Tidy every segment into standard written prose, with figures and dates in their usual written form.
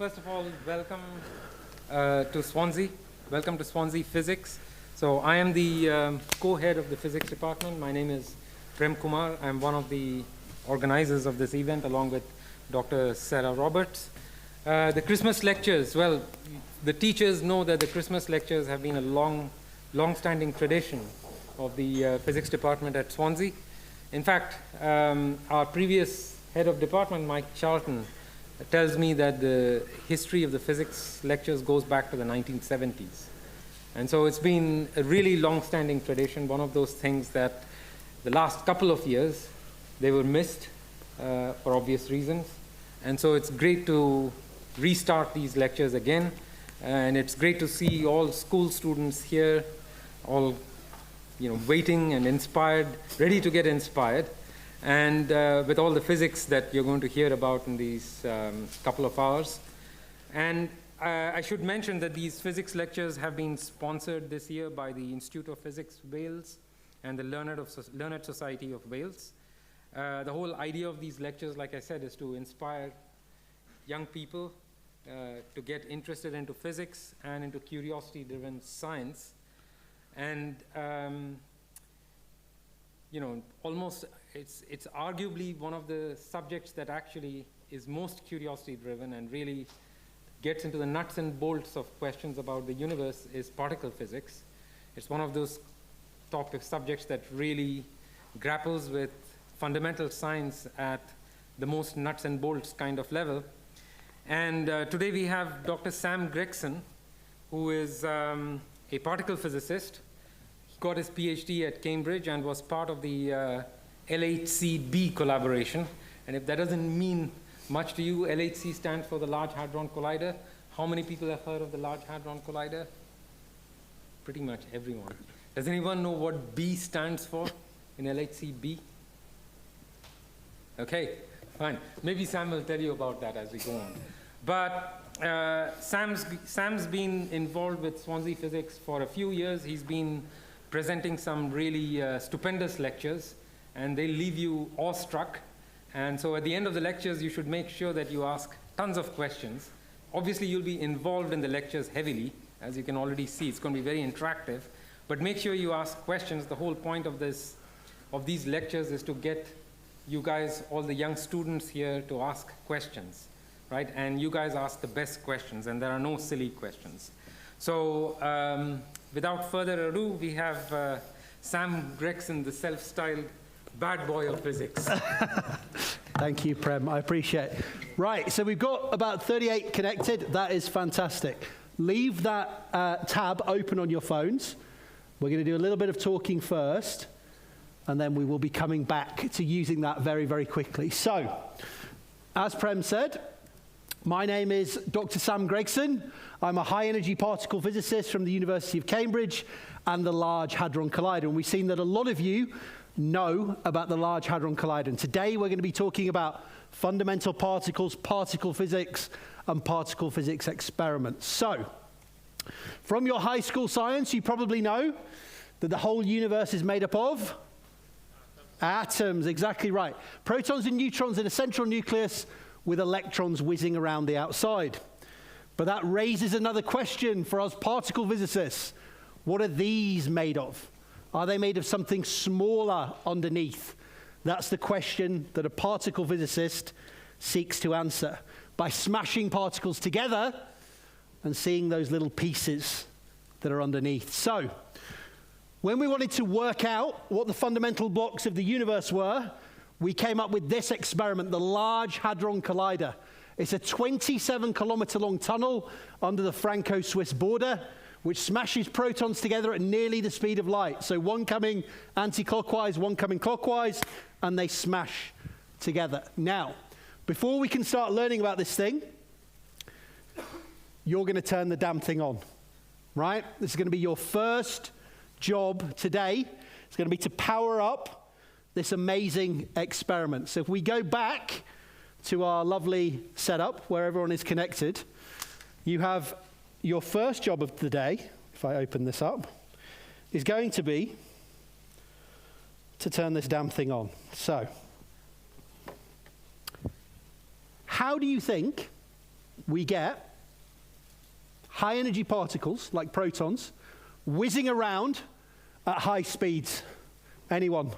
first of all, welcome to Swansea. Welcome to Swansea Physics. So I am the co-head of the physics department. My name is Prem Kumar. I'm one of the organizers of this event along with Dr. Sarah Roberts. The Christmas lectures, well, the teachers know that the Christmas lectures have been a long-standing tradition of the physics department at Swansea. In fact, our previous head of department, Mike Charlton, tells me that the history of the physics lectures goes back to the 1970s. And so it's been a really long-standing tradition, one of those things that the last couple of years, they were missed for obvious reasons. And so it's great to restart these lectures again. And it's great to see all school students here, all waiting and inspired, ready to get inspired. And with all the physics that you're going to hear about in these couple of hours. And I should mention that these physics lectures have been sponsored this year by the Institute of Physics Wales and the Learned Society of Wales. The whole idea of these lectures, like I said, is to inspire young people to get interested into physics and into curiosity-driven science. And almost it's arguably one of the subjects that actually is most curiosity-driven and really gets into the nuts and bolts of questions about the universe is particle physics. It's one of those subjects that really grapples with fundamental science at the most nuts and bolts kind of level. And today we have Dr. Sam Gregson, who is a particle physicist. He got his PhD at Cambridge and was part of the LHC-B collaboration. And if that doesn't mean much to you, LHC stands for the Large Hadron Collider. How many people have heard of the Large Hadron Collider? Pretty much everyone. Does anyone know what B stands for in LHC-B? Okay, fine. Maybe Sam will tell you about that as we go on. But Sam's been involved with Swansea Physics for a few years. He's been presenting some really stupendous lectures, and they leave you awestruck. And so at the end of the lectures, you should make sure that you ask tons of questions. Obviously, you'll be involved in the lectures heavily. As you can already see, it's going to be very interactive. But make sure you ask questions. The whole point of these lectures is to get you guys, all the young students here, to ask questions, right? And you guys ask the best questions, and there are no silly questions. So without further ado, we have Sam Gregson, the self-styled bad boy of physics. Thank you, Prem. I appreciate it. Right, so we've got about 38 connected. That is fantastic. Leave that tab open on your phones. We're going to do a little bit of talking first, and then we will be coming back to using that very, very quickly. So, as Prem said, my name is Dr. Sam Gregson. I'm a high-energy particle physicist from the University of Cambridge and the Large Hadron Collider. And we've seen that a lot of you know about the Large Hadron Collider. And today we're going to be talking about fundamental particles, particle physics, and particle physics experiments. So, from your high school science, you probably know that the whole universe is made up of atoms, exactly right. Protons and neutrons in a central nucleus with electrons whizzing around the outside. But that raises another question for us particle physicists. What are these made of? Are they made of something smaller underneath? That's the question that a particle physicist seeks to answer by smashing particles together and seeing those little pieces that are underneath. So, when we wanted to work out what the fundamental blocks of the universe were, we came up with this experiment, the Large Hadron Collider. It's a 27-kilometer long tunnel under the Franco-Swiss border, which smashes protons together at nearly the speed of light. So one coming anti-clockwise, one coming clockwise, and they smash together. Now, before we can start learning about this thing, you're going to turn the damn thing on, right? This is going to be your first job today. It's going to be to power up this amazing experiment. So if we go back to our lovely setup where everyone is connected, you have your first job of the day, if I open this up, is going to be to turn this damn thing on. So, how do you think we get high energy particles, like protons, whizzing around at high speeds. Anyone?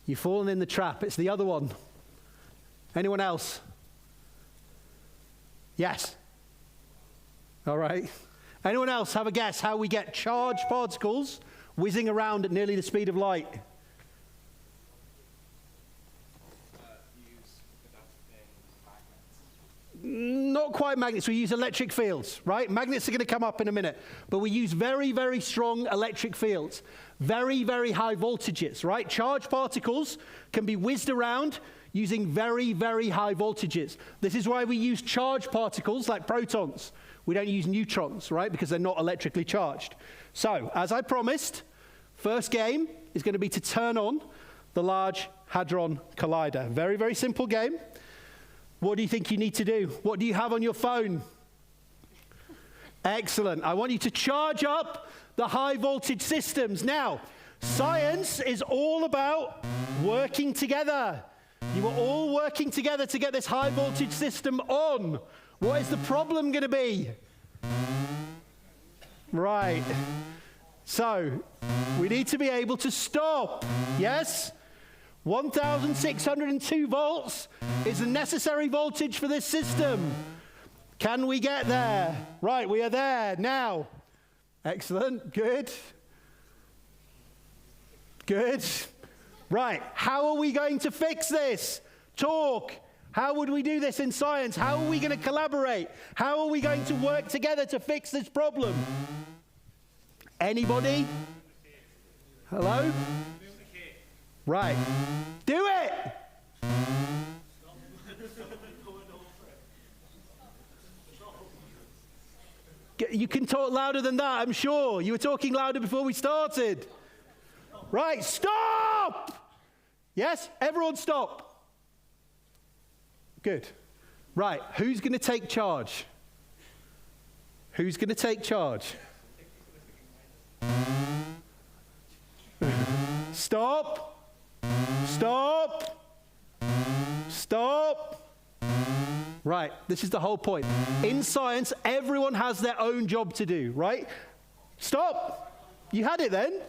You've fallen in the trap. It's the other one. Anyone else? Yes. All right. Anyone else have a guess how we get charged particles whizzing around at nearly the speed of light? Not quite magnets. We use electric fields, right? Magnets are going to come up in a minute. But we use very, very strong electric fields. Very, very high voltages, right? Charged particles can be whizzed around using very, very high voltages. This is why we use charged particles like protons. We don't use neutrons, right? Because they're not electrically charged. So, as I promised, first game is going to be to turn on the Large Hadron Collider. Very, very simple game. What do you think you need to do? What do you have on your phone? Excellent. I want you to charge up the high voltage systems. Now, science is all about working together. You are all working together to get this high voltage system on. What is the problem going to be? Right. So, we need to be able to stop. Yes? 1,602 volts is the necessary voltage for this system. Can we get there? Right, we are there now. Excellent, good. Good. Right, how are we going to fix this? Talk. How would we do this in science? How are we going to collaborate? How are we going to work together to fix this problem? Anybody? Hello? Right. Do it! You can talk louder than that, I'm sure. You were talking louder before we started. Right, stop! Yes, everyone stop. Good. Right, who's going to take charge? Who's going to take charge? Stop. Stop. Stop. Right, this is the whole point. In science, everyone has their own job to do, right? Stop. You had it then.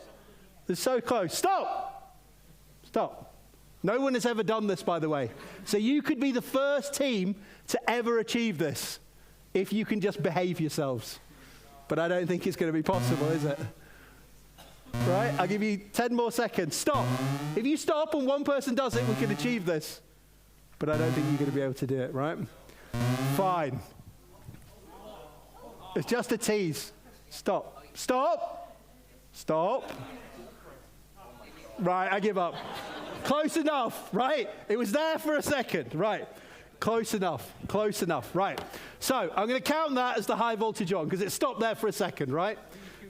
It's so close. Stop. Stop. No one has ever done this, by the way. So you could be the first team to ever achieve this if you can just behave yourselves. But I don't think it's going to be possible, is it? Right, I'll give you 10 more seconds. Stop. If you stop and one person does it, we can achieve this. But I don't think you're going to be able to do it, right? Fine. It's just a tease. Stop. Stop. Stop. Right, I give up. Close enough, right? It was there for a second, right? Close enough, close enough, right? So I'm going to count that as the high voltage on because it stopped there for a second, right?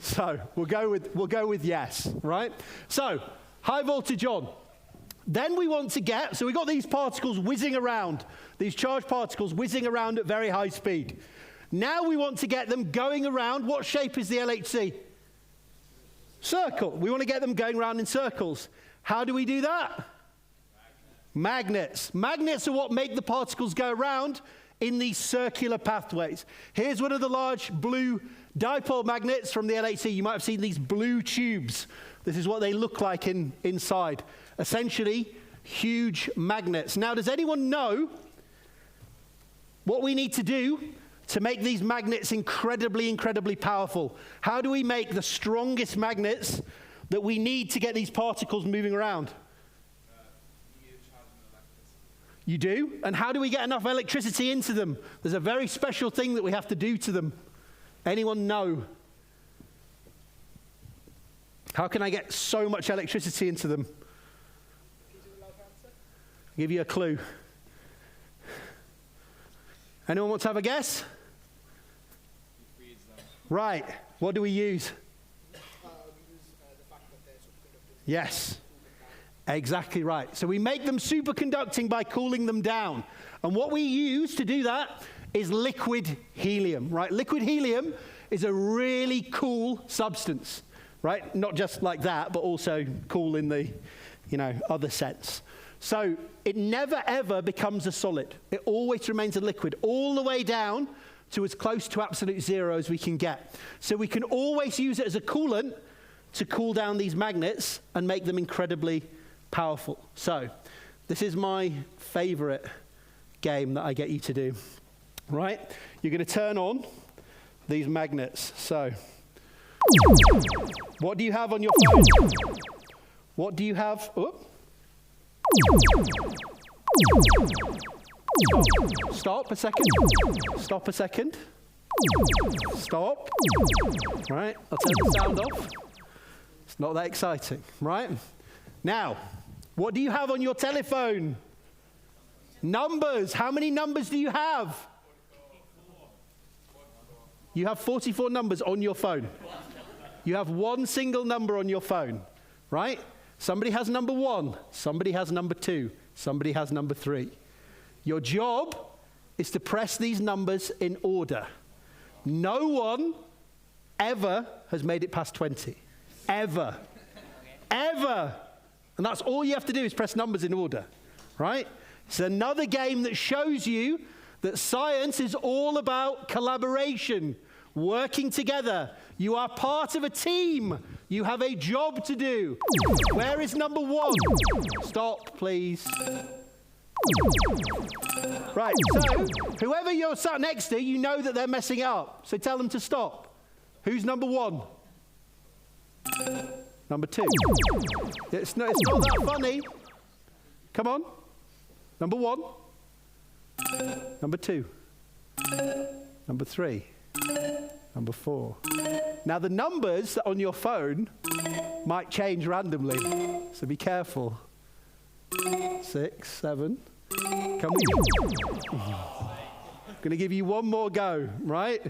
So we'll go with yes, right? So high voltage on. Then we want to get, so we've got these particles whizzing around, these charged particles whizzing around at very high speed. Now we want to get them going around. What shape is the LHC? Circle. We want to get them going around in circles. How do we do that? Magnets. Magnets are what make the particles go around in these circular pathways. Here's one of the large blue dipole magnets from the LHC. You might have seen these blue tubes. This is what they look like inside. Essentially, huge magnets. Now, does anyone know what we need to do to make these magnets incredibly, incredibly powerful? How do we make the strongest magnets that we need to get these particles moving around? You do? And how do we get enough electricity into them? There's a very special thing that we have to do to them. Anyone know? How can I get so much electricity into them? I'll give you a clue. Anyone want to have a guess? Right. What do we use? Yes. Exactly right. So we make them superconducting by cooling them down. And what we use to do that is liquid helium, right? Liquid helium is a really cool substance, right? Not just like that, but also cool in the, other sense. So it never, ever becomes a solid. It always remains a liquid, all the way down to as close to absolute zero as we can get. So we can always use it as a coolant to cool down these magnets and make them incredibly powerful. So this is my favorite game that I get you to do, right? You're going to turn on these magnets. So what do you have on your phone? What do you have? Oh. Stop a second. Stop a second. Stop. Right, I'll turn the sound off. It's not that exciting, right? Now, what do you have on your telephone? Numbers. How many numbers do you have? You have 44 numbers on your phone. You have one single number on your phone, right? Somebody has number 1. Somebody has number 2. Somebody has number 3. Your job is to press these numbers in order. No one ever has made it past 20. Ever. Ever. And that's all you have to do is press numbers in order, right? It's another game that shows you that science is all about collaboration, working together. You are part of a team. You have a job to do. Where is number 1? Stop, please. Right, so whoever you're sat next to, you know that they're messing it up. So tell them to stop. Who's number 1? Number 2. It's not that funny. Come on. Number 1. Number 2. Number 3. Number 4. Now the numbers on your phone might change randomly, so be careful. 6, 7. I'm going to give you one more go, right?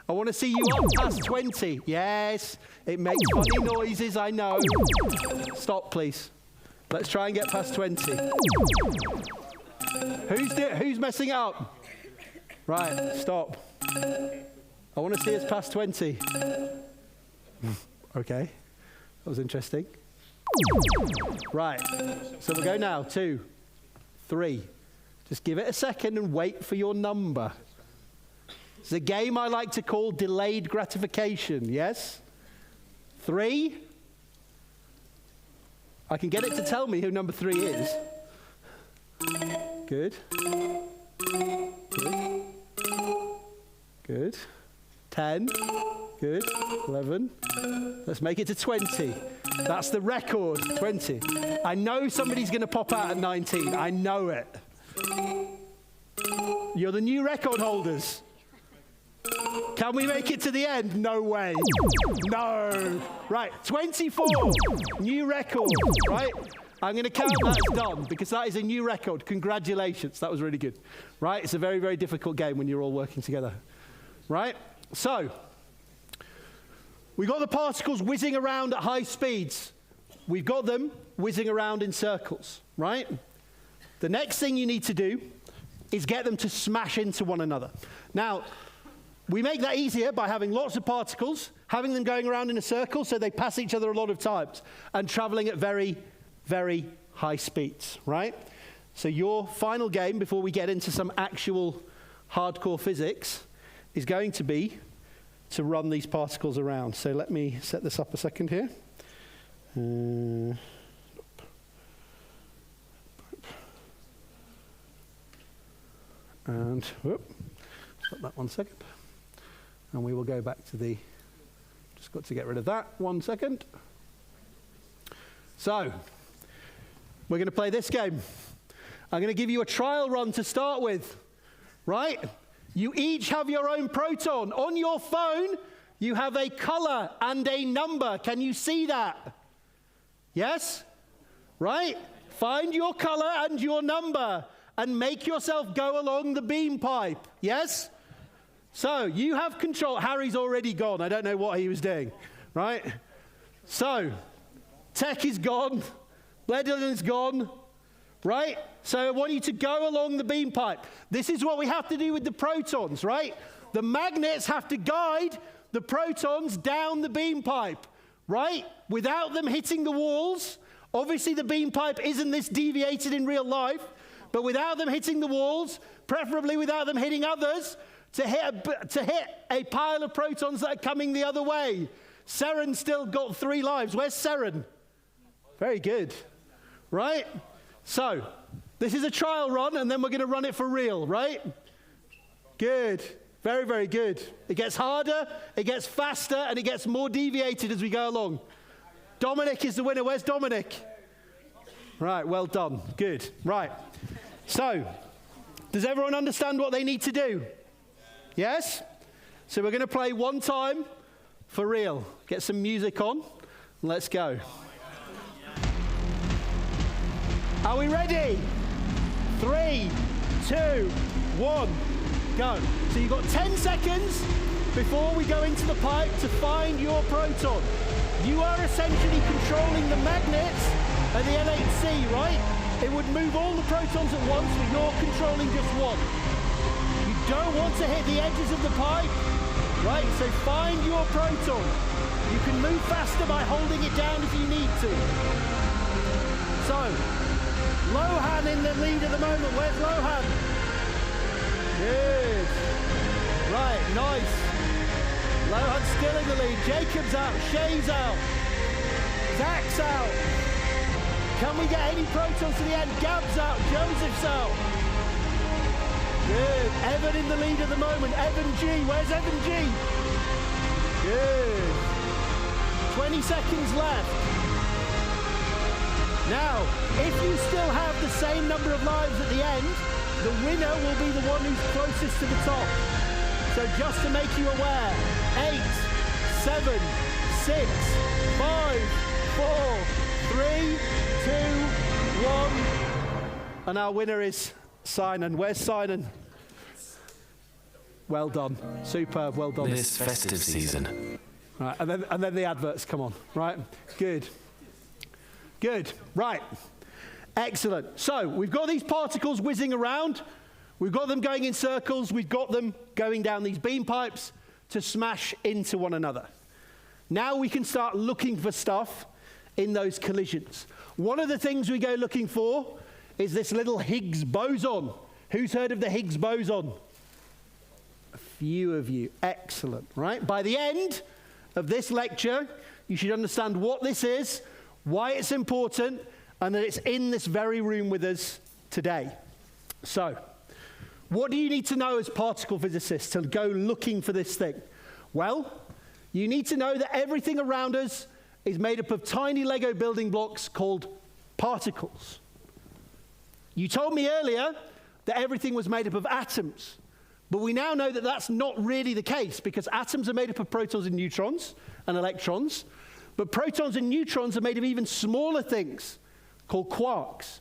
I want to see you up past 20. Yes, it makes funny noises, I know. Stop, please. Let's try and get past 20. Who's messing up? Right, stop. I want to see us past 20. Okay, that was interesting. Right, so we'll go now. 2, 3. Just give it a second and wait for your number. It's a game I like to call delayed gratification, yes? 3. I can get it to tell me who number 3 is. Good. Good. Good. 10. Good. 11. Let's make it to 20. That's the record, 20. I know somebody's going to pop out at 19. I know it. You're the new record holders. Can we make it to the end? No way. No. Right, 24. New record, right? I'm going to count that as done because that is a new record. Congratulations. That was really good. Right? It's a very, very difficult game when you're all working together. Right? So, we've got the particles whizzing around at high speeds. We've got them whizzing around in circles, right? The next thing you need to do is get them to smash into one another. Now, we make that easier by having lots of particles, having them going around in a circle so they pass each other a lot of times, and traveling at very, very high speeds, right? So your final game, before we get into some actual hardcore physics, is going to be to run these particles around. So let me set this up a second here. And stop that 1 second. And we will go back to the, just got to get rid of that 1 second. So, we're going to play this game. I'm going to give you a trial run to start with, right? You each have your own proton. On your phone, you have a color and a number. Can you see that? Yes? Right? Find your color and your number and make yourself go along the beam pipe. Yes? So, you have control. Harry's already gone. I don't know what he was doing. Right? So, Tech is gone. Bledon's gone. Right? So I want you to go along the beam pipe. This is what we have to do with the protons, right? The magnets have to guide the protons down the beam pipe, right? Without them hitting the walls Obviously, the beam pipe isn't this deviated in real life, but without them hitting the walls, preferably without them hitting others, to hit a pile of protons that are coming the other way. Seren's still got 3 lives. Where's Seren? Very good. Right? So, this is a trial run, and then we're going to run it for real, right? Good. Very, very good. It gets harder, it gets faster, and it gets more deviated as we go along. Dominic is the winner. Where's Dominic? Right, well done. Good. Right. So, does everyone understand what they need to do? Yes? So we're going to play one time for real. Get some music on. Let's go. Are we ready? 3, 2, 1, go. So you've got 10 seconds before we go into the pipe to find your proton. You are essentially controlling the magnets at the LHC, right? It would move all the protons at once, but you're controlling just one. You don't want to hit the edges of the pipe, right? So find your proton. You can move faster by holding it down if you need to. So, Lohan in the lead at the moment. Where's Lohan? Good. Right, nice. Lohan's still in the lead. Jacob's out. Shay's out. Zach's out. Can we get any protons to the end? Gab's out. Joseph's out. Good. Evan in the lead at the moment. Evan G. Where's Evan G? Good. 20 seconds left. Now, if you still have the same number of lives at the end, the winner will be the one who's closest to the top. So just to make you aware, 8, 7, 6, 5, 4, 3, 2, 1. And our winner is Sinan. Where's Sinan? Well done. Superb. Well done. This festive season. Right, and then the adverts come on. Right. Good. Good. Right. Excellent. So we've got these particles whizzing around. We've got them going in circles. We've got them going down these beam pipes to smash into one another. Now we can start looking for stuff in those collisions. One of the things we go looking for is this little Higgs boson. Who's heard of the Higgs boson? A few of you. Excellent. Right. By the end of this lecture, you should understand what this is, why it's important, and that it's in this very room with us today. So, what do you need to know as particle physicists to go looking for this thing? Well, you need to know that everything around us is made up of tiny Lego building blocks called particles. You told me earlier that everything was made up of atoms, but we now know that that's not really the case because atoms are made up of protons and neutrons and electrons, but protons and neutrons are made of even smaller things called quarks.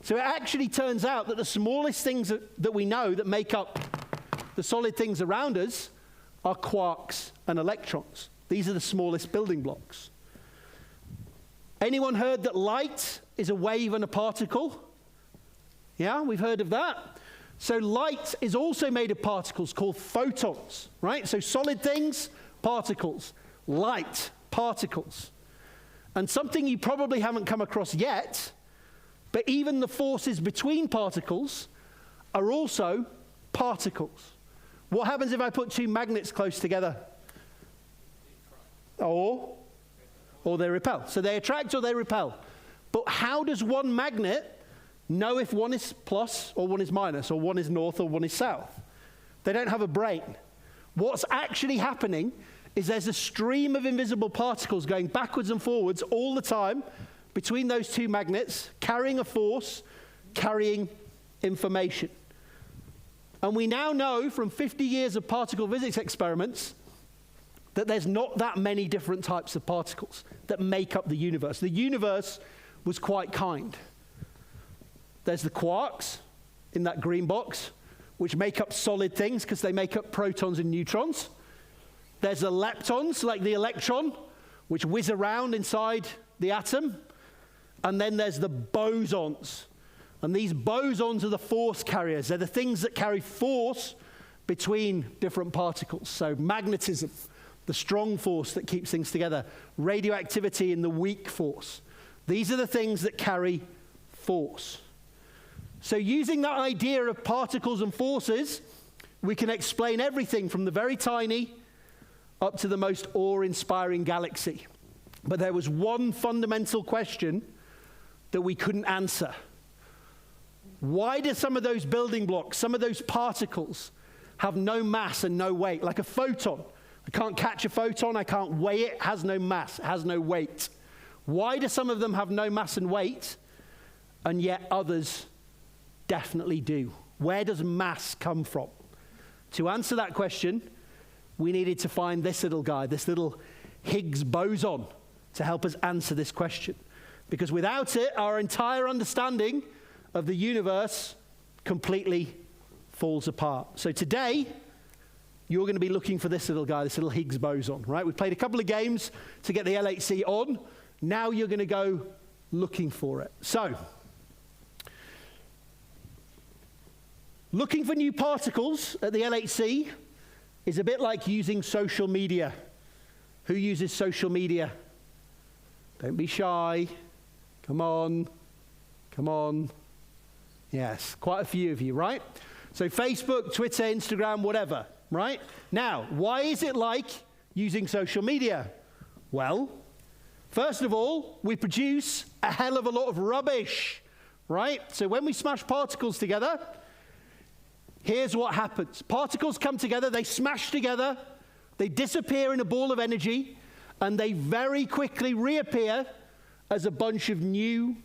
So it actually turns out that the smallest things that we know that make up the solid things around us are quarks and electrons. These are the smallest building blocks. Anyone heard that light is a wave and a particle? Yeah, we've heard of that. So light is also made of particles called photons, right? So solid things, particles. Light, particles. And something you probably haven't come across yet, but even the forces between particles are also particles. What happens if I put two magnets close together? Or they repel. So they attract or they repel. But how does one magnet know if one is plus or one is minus, or one is north or one is south? They don't have a brain. What's actually happening is there's a stream of invisible particles going backwards and forwards all the time between those two magnets, carrying a force, carrying information. And we now know from 50 years of particle physics experiments that there's not that many different types of particles that make up the universe. The universe was quite kind. There's the quarks in that green box, which make up solid things because they make up protons and neutrons. There's the leptons, like the electron, which whiz around inside the atom. And then there's the bosons. And these bosons are the force carriers. They're the things that carry force between different particles. So magnetism, the strong force that keeps things together. Radioactivity and the weak force. These are the things that carry force. So using that idea of particles and forces, we can explain everything from the very tiny up to the most awe-inspiring galaxy. But there was one fundamental question that we couldn't answer. Why do some of those building blocks, some of those particles, have no mass and no weight? Like a photon. I can't catch a photon, I can't weigh it, has no mass, it has no weight. Why do some of them have no mass and weight, and yet others definitely do? Where does mass come from? To answer that question, we needed to find this little guy, this little Higgs boson, to help us answer this question. Because without it, our entire understanding of the universe completely falls apart. So today, you're going to be looking for this little guy, this little Higgs boson, right? We've played a couple of games to get the LHC on. Now you're going to go looking for it. So, looking for new particles at the LHC is a bit like using social media. Who uses social media? Don't be shy. Come on. Come on. Yes, quite a few of you, right? So Facebook, Twitter, Instagram, whatever, right? Now, why is it like using social media? Well, first of all, we produce a hell of a lot of rubbish, right? So when we smash particles together, here's what happens. Particles come together, they smash together, they disappear in a ball of energy, and they very quickly reappear as a bunch of new,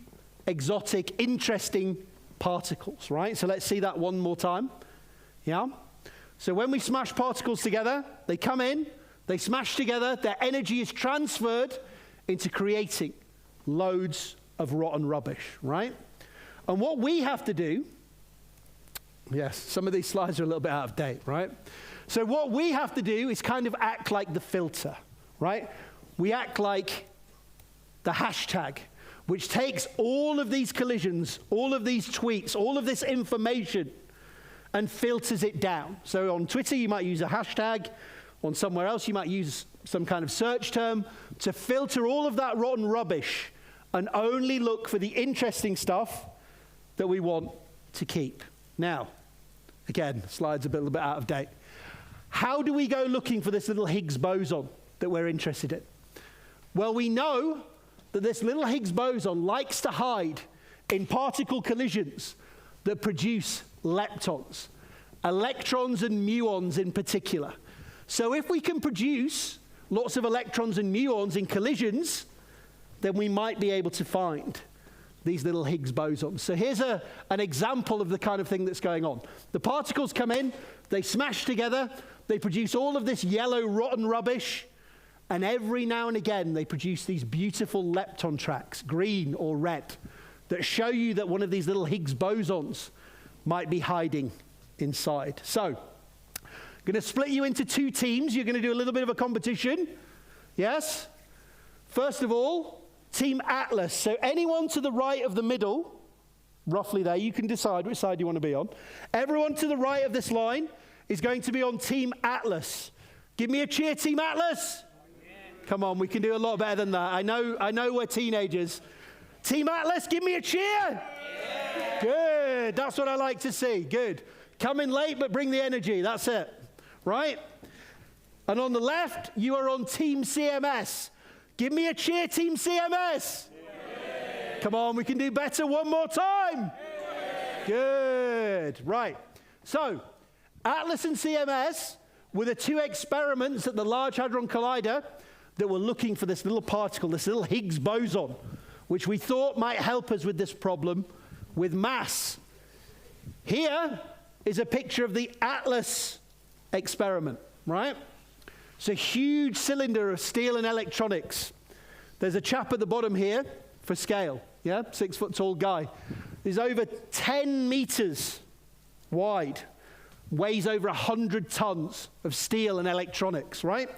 exotic, interesting particles, right? So let's see that one more time. Yeah? So when we smash particles together, they come in, they smash together, their energy is transferred into creating loads of rotten rubbish, right? And what we have to do, yes, some of these slides are a little bit out of date, right? So what we have to do is kind of act like the filter, right? We act like the hashtag, which takes all of these collisions, all of these tweets, all of this information, and filters it down. So on Twitter, you might use a hashtag. On somewhere else, you might use some kind of search term to filter all of that rotten rubbish and only look for the interesting stuff that we want to keep. Now, again, slide's a little bit out of date. How do we go looking for this little Higgs boson that we're interested in? Well, we know that this little Higgs boson likes to hide in particle collisions that produce leptons, electrons and muons in particular. So if we can produce lots of electrons and muons in collisions, then we might be able to find these little Higgs bosons. So here's an example of the kind of thing that's going on. The particles come in, they smash together, they produce all of this yellow rotten rubbish, and every now and again they produce these beautiful lepton tracks, green or red, that show you that one of these little Higgs bosons might be hiding inside. So, I'm going to split you into two teams. You're going to do a little bit of a competition. Yes? First of all, Team Atlas. So anyone to the right of the middle, roughly there, you can decide which side you want to be on. Everyone to the right of this line is going to be on Team Atlas. Give me a cheer, Team Atlas. Yeah. Come on, we can do a lot better than that. I know we're teenagers. Team Atlas, give me a cheer. Yeah. Good. That's what I like to see. Good. Come in late, but bring the energy. That's it. Right? And on the left, you are on Team CMS. Give me a cheer, Team CMS. Yeah. Come on, we can do better one more time. Yeah. Good. Right. So, Atlas and CMS were the two experiments at the Large Hadron Collider that were looking for this little particle, this little Higgs boson, which we thought might help us with this problem with mass. Here is a picture of the Atlas experiment, right? It's a huge cylinder of steel and electronics. There's a chap at the bottom here for scale, yeah? 6 foot tall guy. He's over 10 meters wide, weighs over 100 tons of steel and electronics, right?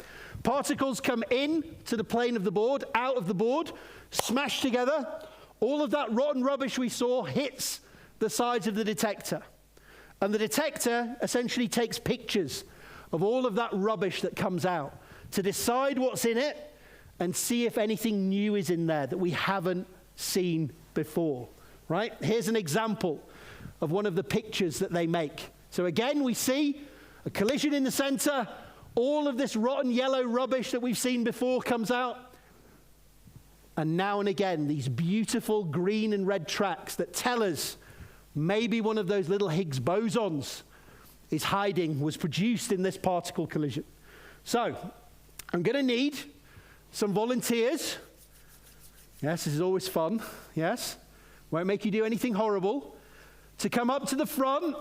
Particles come in to the plane of the board, out of the board, smash together. All of that rotten rubbish we saw hits the sides of the detector. And the detector essentially takes pictures of all of that rubbish that comes out to decide what's in it and see if anything new is in there that we haven't seen before, right? Here's an example of one of the pictures that they make. So again, we see a collision in the center. All of this rotten yellow rubbish that we've seen before comes out. And now and again, these beautiful green and red tracks that tell us maybe one of those little Higgs bosons was produced in this particle collision. So, I'm going to need some volunteers. Yes, this is always fun. Yes, won't make you do anything horrible. To come up to the front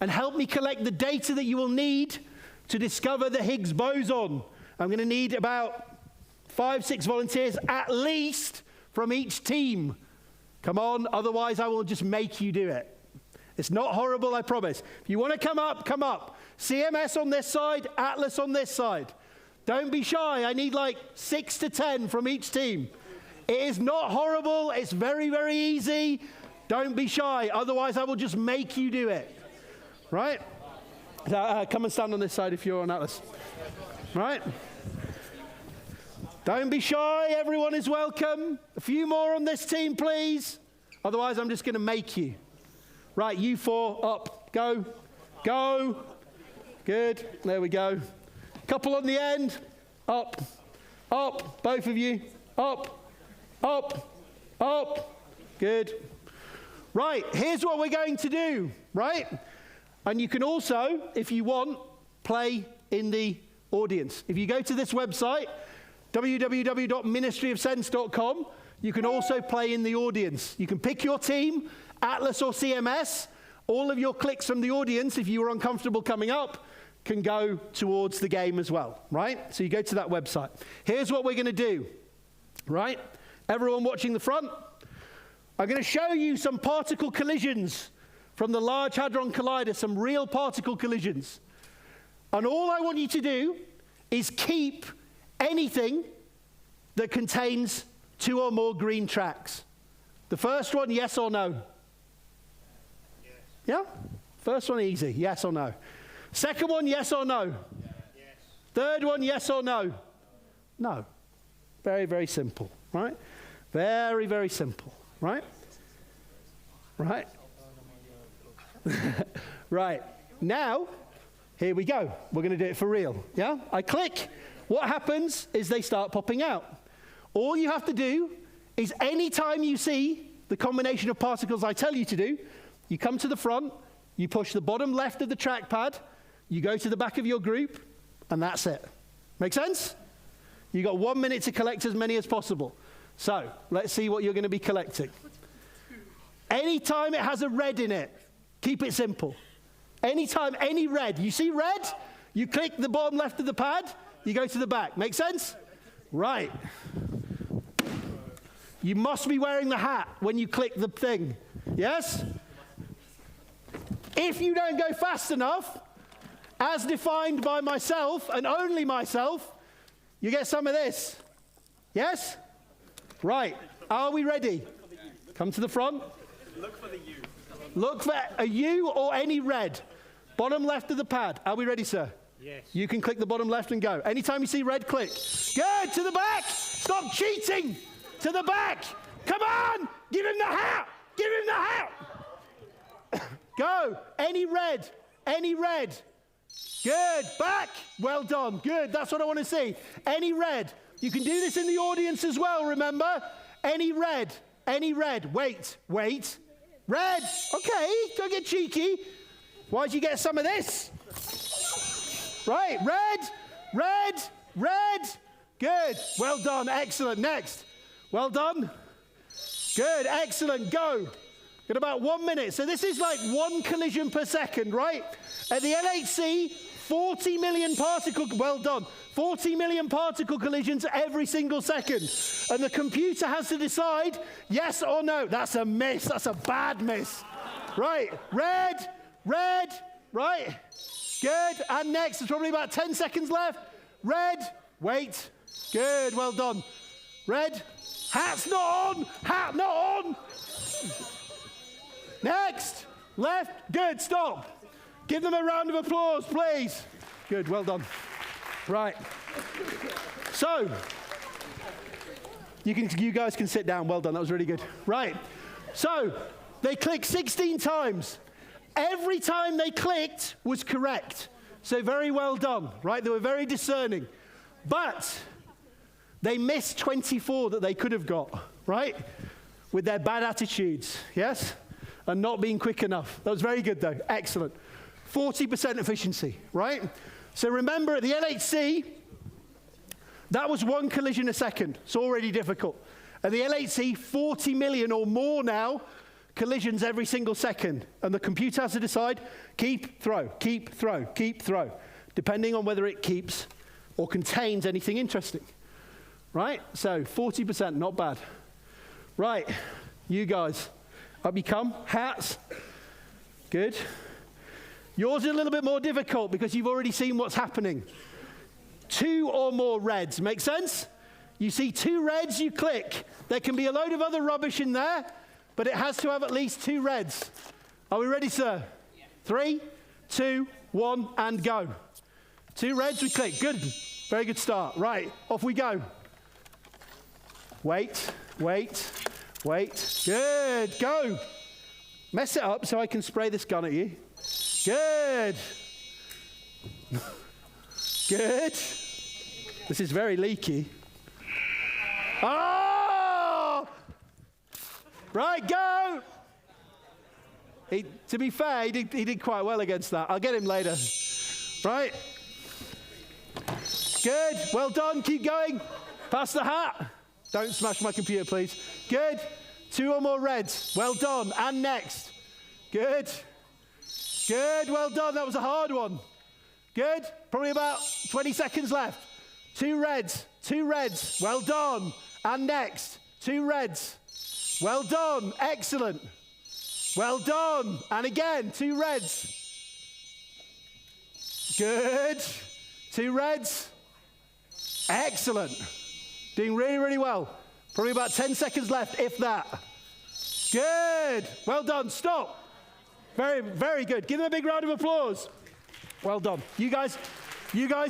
and help me collect the data that you will need to discover the Higgs boson. I'm going to need about 5, 6 volunteers at least from each team. Come on, otherwise I will just make you do it. It's not horrible, I promise. If you want to come up, come up. CMS on this side, Atlas on this side. Don't be shy. I need like 6 to 10 from each team. It is not horrible. It's very, very easy. Don't be shy. Otherwise, I will just make you do it. Right? Come and stand on this side if you're on Atlas. Right? Don't be shy. Everyone is welcome. A few more on this team, please. Otherwise, I'm just going to make you. Right, you 4, up, go, go. Good, there we go. Couple on the end, up, up, both of you, up, up, up. Good. Right, here's what we're going to do, right? And you can also, if you want, play in the audience. If you go to this website, www.ministryofsense.com, you can also play in the audience. You can pick your team, Atlas or CMS. All of your clicks from the audience, if you were uncomfortable coming up, can go towards the game as well, right? So you go to that website. Here's what we're going to do, right? Everyone watching the front, I'm going to show you some particle collisions from the Large Hadron Collider, some real particle collisions. And all I want you to do is keep anything that contains 2 or more green tracks. The first one, yes or no? Yes. Yeah? First one, easy, yes or no. Second one, yes or no? Yes. Third one, yes or no? No. Very, very simple, right? Very, very simple, right? Right? Right. Now, here we go. We're going to do it for real, yeah? I click. What happens is they start popping out. All you have to do is anytime you see the combination of particles I tell you to do, you come to the front, you push the bottom left of the trackpad, you go to the back of your group, and that's it. Make sense? You got 1 minute to collect as many as possible. So, let's see what you're going to be collecting. Anytime it has a red in it, keep it simple. Anytime any red, you see red, you click the bottom left of the pad, you go to the back. Make sense? Right. You must be wearing the hat when you click the thing. Yes? If you don't go fast enough, as defined by myself and only myself, you get some of this. Yes? Right. Are we ready? Come to the front. Look for the U. Look for a U or any red. Bottom left of the pad. Are we ready, sir? Yes. You can click the bottom left and go. Anytime you see red, click. Good. To the back. Stop cheating. To the back. Come on. Give him the hat. Give him the hat. Go. Any red. Any red. Good. Back. Well done. Good. That's what I want to see. Any red. You can do this in the audience as well, remember? Any red. Any red. Wait. Wait. Red. Okay. Don't get cheeky. Why'd you get some of this? Right. Red. Red. Red. Good. Well done. Excellent. Next. Well done. Good. Excellent. Go. Got about 1 minute. So this is like 1 collision per second, right? At the LHC, 40 million particle, well done, 40 million particle collisions every single second. And the computer has to decide yes or no. That's a miss. That's a bad miss. Right. Red. Red. Right. Good. And next, there's probably about 10 seconds left. Red. Wait. Good. Well done. Red. Hat's not on. Hat not on. Next. Left. Good. Stop. Give them a round of applause, please. Good. Well done. Right. So, You guys can sit down. Well done. That was really good. Right. So they clicked 16 times. Every time they clicked was correct. So very well done, right? They were very discerning. But they missed 24 that they could have got, right? With their bad attitudes, yes? And not being quick enough. That was very good, though. Excellent. 40% efficiency, right? So remember, at the LHC, that was 1 collision a second. It's already difficult. At the LHC, 40 million or more now collisions every single second. And the computer has to decide, keep, throw, keep, throw, keep, throw, depending on whether it keeps or contains anything interesting. Right? So 40%, not bad. Right, you guys, up you come. Hats. Good. Yours is a little bit more difficult because you've already seen what's happening. 2 or more reds. Make sense? You see 2 reds, you click. There can be a load of other rubbish in there, but it has to have at least 2 reds. Are we ready, sir? Yeah. 3, 2, 1, and go. 2 reds, we click. Good. Very good start. Right, off we go. Wait, wait, wait. Good, go. Mess it up so I can spray this gun at you. Good. Good. This is very leaky. Oh! Right, go. To be fair, he did quite well against that. I'll get him later. Right. Good. Well done. Keep going. Pass the hat. Don't smash my computer, please. Good. 2 or more reds. Well done. And next. Good. Good. Well done. That was a hard one. Good. Probably about 20 seconds left. 2 reds. 2 reds. Well done. And next. 2 reds. Well done. Excellent. Well done. And again, 2 reds. Good. 2 reds. Excellent. Doing really, really well. Probably about 10 seconds left, if that. Good. Well done. Stop. Very, very good. Give them a big round of applause. Well done. You guys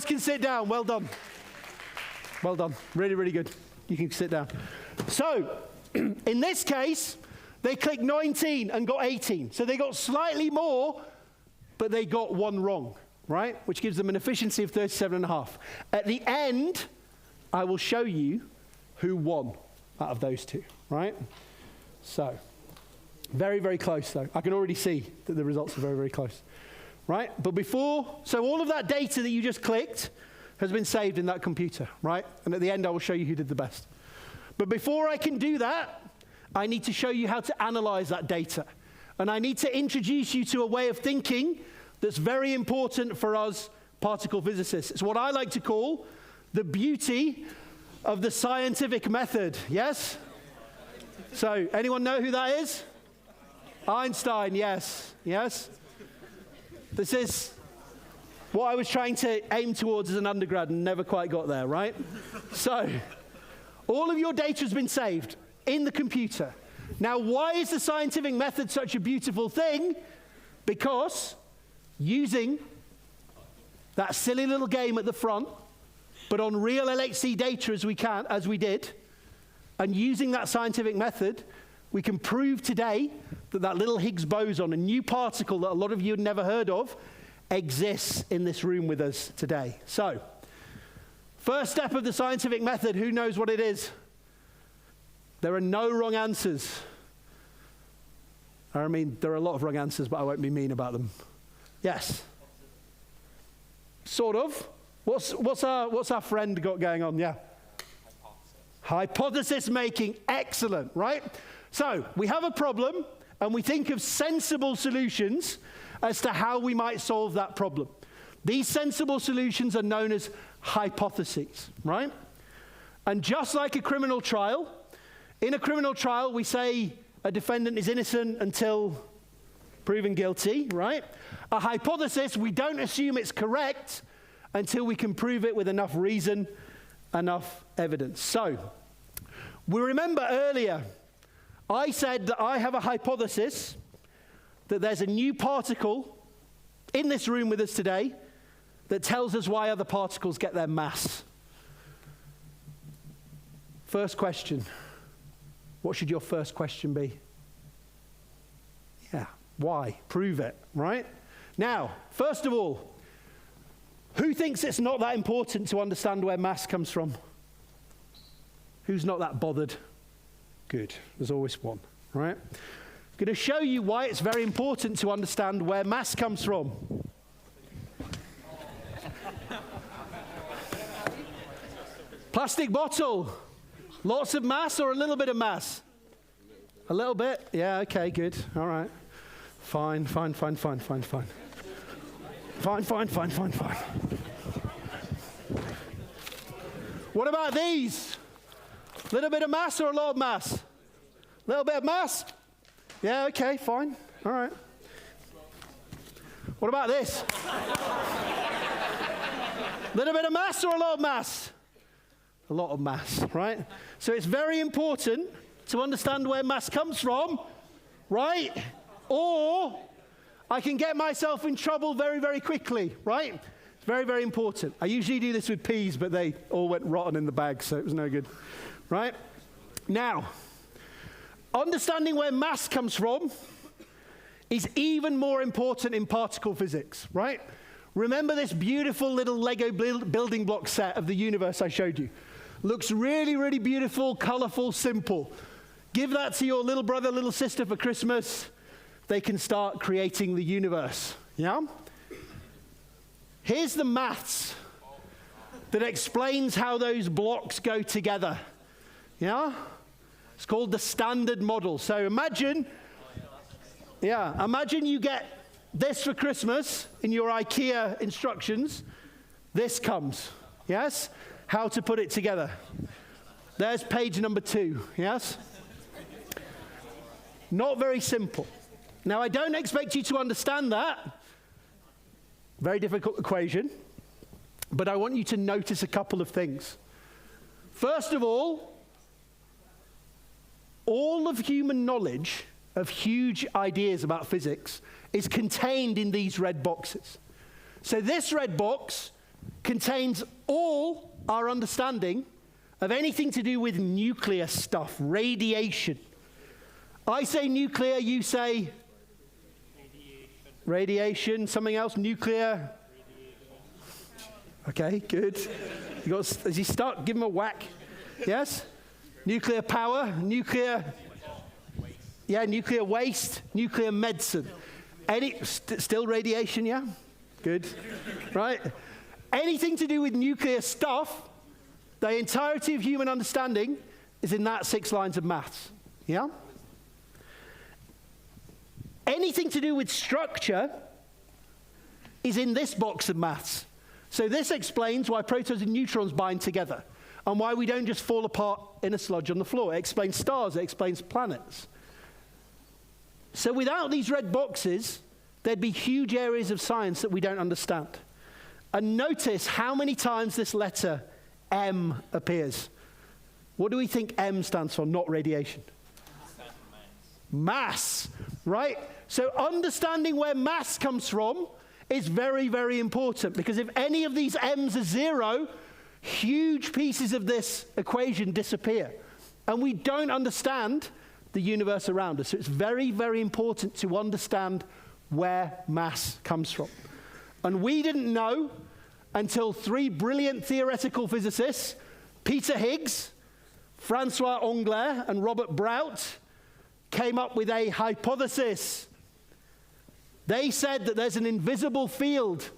can sit down. Well done. Well done. Really, really good. You can sit down. So, in this case, they clicked 19 and got 18. So they got slightly more, but they got 1 wrong, right? Which gives them an efficiency of 37.5. At the end, I will show you who won out of those 2, right? So, very, very close, though. I can already see that the results are very, very close, right? But so all of that data that you just clicked has been saved in that computer, right? And at the end, I will show you who did the best. But before I can do that, I need to show you how to analyze that data. And I need to introduce you to a way of thinking that's very important for us particle physicists. It's what I like to call the beauty of the scientific method, yes? So, anyone know who that is? Einstein, yes, yes. This is what I was trying to aim towards as an undergrad and never quite got there, right? So, all of your data has been saved in the computer. Now, why is the scientific method such a beautiful thing? Because using that silly little game at the front, but on real LHC data as we did, and using that scientific method, we can prove today that that little Higgs boson, a new particle that a lot of you had never heard of, exists in this room with us today. So, first step of the scientific method, who knows what it is? There are no wrong answers. I mean, there are a lot of wrong answers, but I won't be mean about them. Yes? Sort of. What's our friend got going on? Yeah. Hypothesis making. Excellent, right? So we have a problem and we think of sensible solutions as to how we might solve that problem. These sensible solutions are known as hypotheses, right? And just like a criminal trial, in a criminal trial we say a defendant is innocent until proven guilty, right? A hypothesis, we don't assume it's correct until we can prove it with enough reason, enough evidence. So, we remember earlier, I said that I have a hypothesis that there's a new particle in this room with us today that tells us why other particles get their mass. First question. What should your first question be? Yeah, why? Prove it, right? Now, first of all, who thinks it's not that important to understand where mass comes from? Who's not that bothered? Good, there's always one, right? I'm going to show you why it's very important to understand where mass comes from. Plastic bottle. Lots of mass or a little bit of mass? A little bit? Yeah, okay, good. All right. Fine. Fine. What about these? Little bit of mass or a lot of mass? Little bit of mass? Yeah, okay, fine. All right. What about this? Little bit of mass or a lot of mass? A lot of mass, right? So it's very important to understand where mass comes from, right? Or I can get myself in trouble very, very quickly, right? It's very, very important. I usually do this with peas, but they all went rotten in the bag, so it was no good, right? Now, understanding where mass comes from is even more important in particle physics, right? Remember this beautiful little Lego building block set of the universe I showed you? Looks really, really beautiful, colorful, simple. Give that to your little brother, little sister for Christmas. They can start creating the universe, yeah? Here's the maths that explains how those blocks go together, yeah? It's called the standard model. So imagine you get this for Christmas in your IKEA instructions. This comes, yes? How to put it together. There's page number 2, yes? Not very simple. Now, I don't expect you to understand that. Very difficult equation. But I want you to notice a couple of things. First of all of human knowledge of huge ideas about physics is contained in these red boxes. So this red box contains all our understanding of anything to do with nuclear stuff, radiation. I say nuclear, you say radiation, something else, nuclear. Okay, good. As you start, give them a whack. Yes? Nuclear power, nuclear waste, nuclear medicine. Still radiation, yeah? Good. Right? Anything to do with nuclear stuff, the entirety of human understanding is in that 6 lines of maths. Yeah? Anything to do with structure is in this box of maths. So this explains why protons and neutrons bind together and why we don't just fall apart in a sludge on the floor. It explains stars, it explains planets. So without these red boxes, there'd be huge areas of science that we don't understand. And notice how many times this letter M appears. What do we think M stands for? Not radiation. Mass, right? So understanding where mass comes from is very, very important, because if any of these M's are 0, huge pieces of this equation disappear. And we don't understand the universe around us. So it's very, very important to understand where mass comes from. And we didn't know until 3 brilliant theoretical physicists, Peter Higgs, Francois Englert, and Robert Brout, came up with a hypothesis. They said that there's an invisible field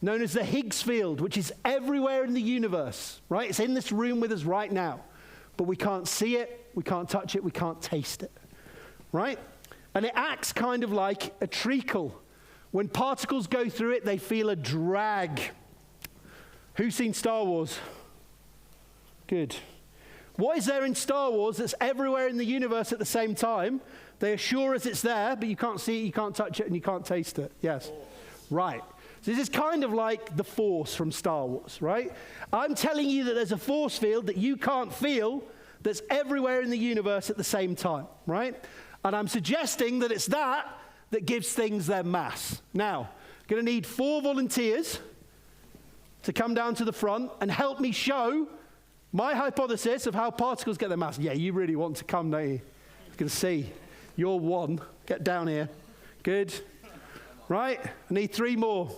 known as the Higgs field, which is everywhere in the universe, right? It's in this room with us right now. But we can't see it, we can't touch it, we can't taste it, right? And it acts kind of like a treacle. When particles go through it, they feel a drag. Who's seen Star Wars? Good. What is there in Star Wars that's everywhere in the universe at the same time? They assure us it's there, but you can't see it, you can't touch it, and you can't taste it. Yes. Right. So this is kind of like the Force from Star Wars, right? I'm telling you that there's a force field that you can't feel that's everywhere in the universe at the same time, right? And I'm suggesting that it's that gives things their mass. Now, I'm going to need 4 volunteers to come down to the front and help me show My hypothesis of how particles get their mass. Yeah, you really want to come, don't you? You can see. You're one. Get down here. Good. Right. I need 3 more.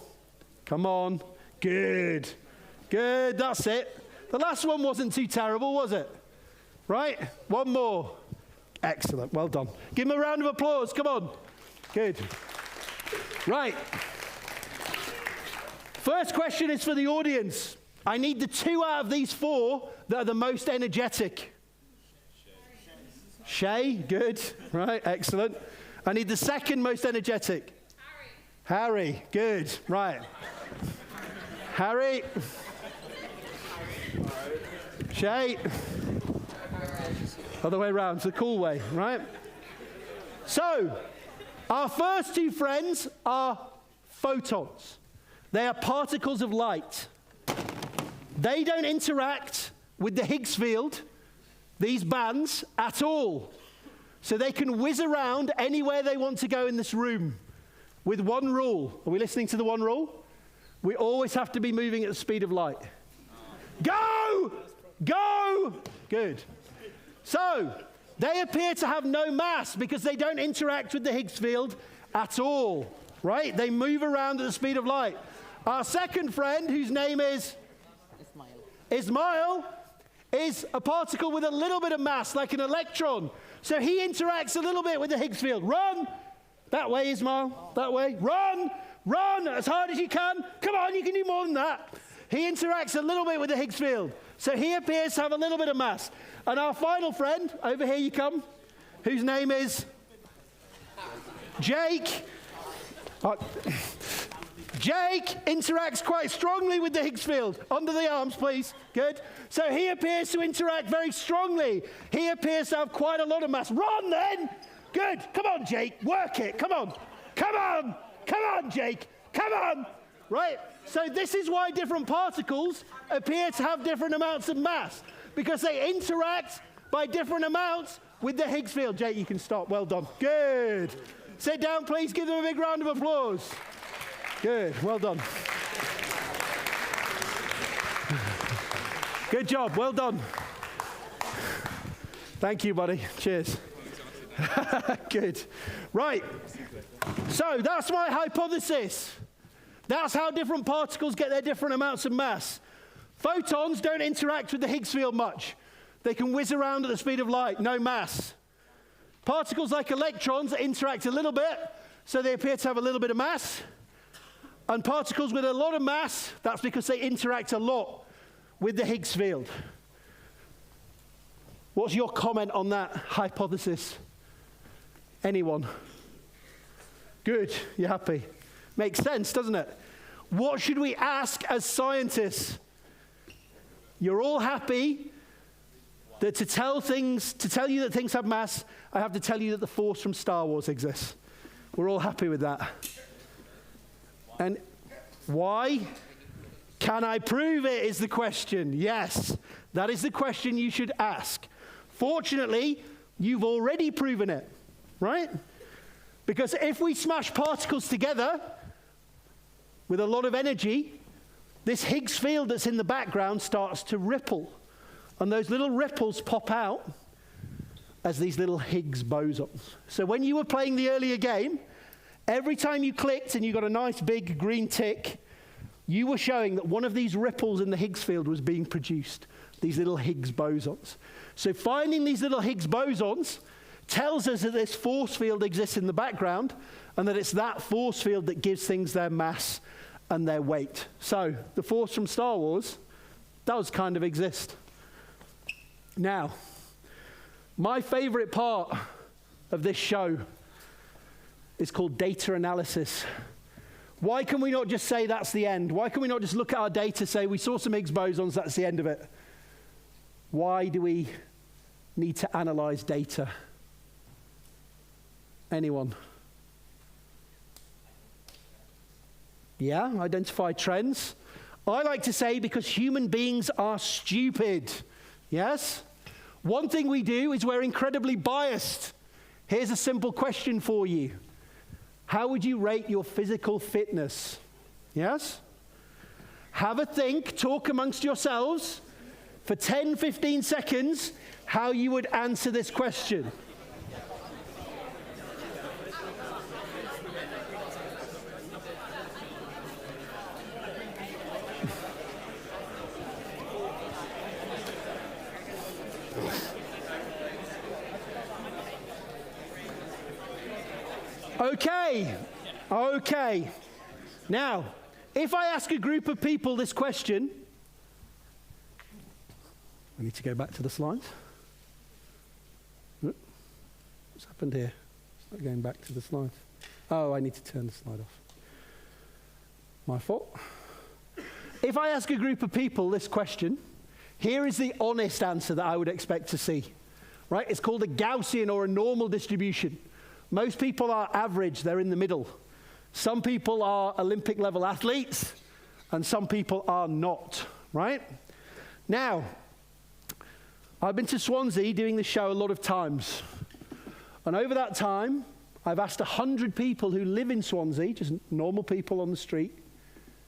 Come on. Good. Good. That's it. The last one wasn't too terrible, was it? Right. 1 more. Excellent. Well done. Give him a round of applause. Come on. Good. Right. First question is for the audience. I need the 2 out of these 4 that are the most energetic. Shay, good. Right, excellent. I need the second most energetic. Harry, good. Right. Harry. Shay. Other way around, it's the cool way, right? So, our first 2 friends are photons. They are particles of light. They don't interact with the Higgs field, these bands, at all. So they can whiz around anywhere they want to go in this room with one rule. Are we listening to the one rule? We always have to be moving at the speed of light. Go! Go! Good. So, they appear to have no mass because they don't interact with the Higgs field at all, right? They move around at the speed of light. Our second friend, whose name is Ismail, is a particle with a little bit of mass, like an electron. So he interacts a little bit with the Higgs field. Run! That way, Ismail. That way. Run! Run as hard as you can. Come on, you can do more than that. He interacts a little bit with the Higgs field. So he appears to have a little bit of mass. And our final friend, over here you come, whose name is Jake. Jake interacts quite strongly with the Higgs field. Under the arms, please. Good. So he appears to interact very strongly. He appears to have quite a lot of mass. Run, then! Good. Come on, Jake. Work it. Come on. Come on. Come on, Jake. Come on. Right? So this is why different particles appear to have different amounts of mass, because they interact by different amounts with the Higgs field. Jake, you can stop. Well done. Good. Sit down, please. Give them a big round of applause. Good. Well done. Good job. Well done. Thank you, buddy. Cheers. Good. Right. So that's my hypothesis. That's how different particles get their different amounts of mass. Photons don't interact with the Higgs field much. They can whiz around at the speed of light, no mass. Particles like electrons interact a little bit, so they appear to have a little bit of mass. And particles with a lot of mass, that's because they interact a lot with the Higgs field. What's your comment on that hypothesis? Anyone? Good, you're happy. Makes sense, doesn't it? What should we ask as scientists? You're all happy that to tell you that things have mass, I have to tell you that the Force from Star Wars exists. We're all happy with that. And why? Can I prove it is the question. Yes, that is the question you should ask. Fortunately, you've already proven it, right? Because if we smash particles together with a lot of energy, this Higgs field that's in the background starts to ripple. And those little ripples pop out as these little Higgs bosons. So when you were playing the earlier game, every time you clicked and you got a nice big green tick, you were showing that one of these ripples in the Higgs field was being produced, these little Higgs bosons. So finding these little Higgs bosons tells us that this force field exists in the background and that it's that force field that gives things their mass and their weight. So the Force from Star Wars does kind of exist. Now, my favorite part of this show is called data analysis. Why can we not just say that's the end? Why can we not just look at our data, say we saw some Higgs bosons, that's the end of it? Why do we need to analyze data? Anyone? Yeah, identify trends. I like to say because human beings are stupid. Yes? One thing we do is we're incredibly biased. Here's a simple question for you. How would you rate your physical fitness? Yes? Have a think, talk amongst yourselves. for 10, 15 seconds how you would answer this question. Okay. Now, if I ask a group of people this question, I need to go back to the slides. What's happened here? It's not going back to the slides. Oh, I need to turn the slide off. My fault. If I ask a group of people this question, here is the honest answer that I would expect to see. Right? It's called a Gaussian or a normal distribution. Most people are average, they're in the middle. Some people are Olympic level athletes, and some people are not, right? Now, I've been to Swansea doing the show a lot of times. And over that time, I've asked 100 people who live in Swansea, just normal people on the street,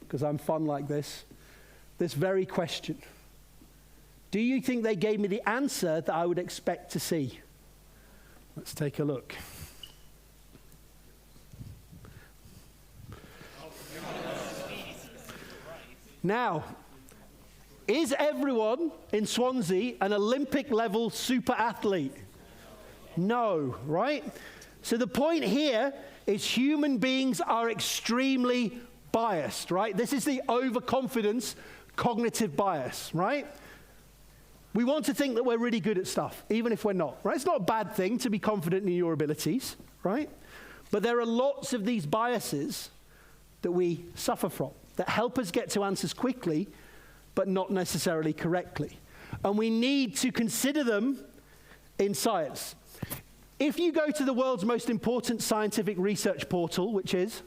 because I'm fun like this very question. Do you think they gave me the answer that I would expect to see? Let's take a look. Now, is everyone in Swansea an Olympic level super athlete? No, right? So the point here is human beings are extremely biased, right? This is the overconfidence cognitive bias, right? We want to think that we're really good at stuff, even if we're not, right? It's not a bad thing to be confident in your abilities, right? But there are lots of these biases that we suffer from that help us get to answers quickly, but not necessarily correctly. And we need to consider them in science. If you go to the world's most important scientific research portal, which is,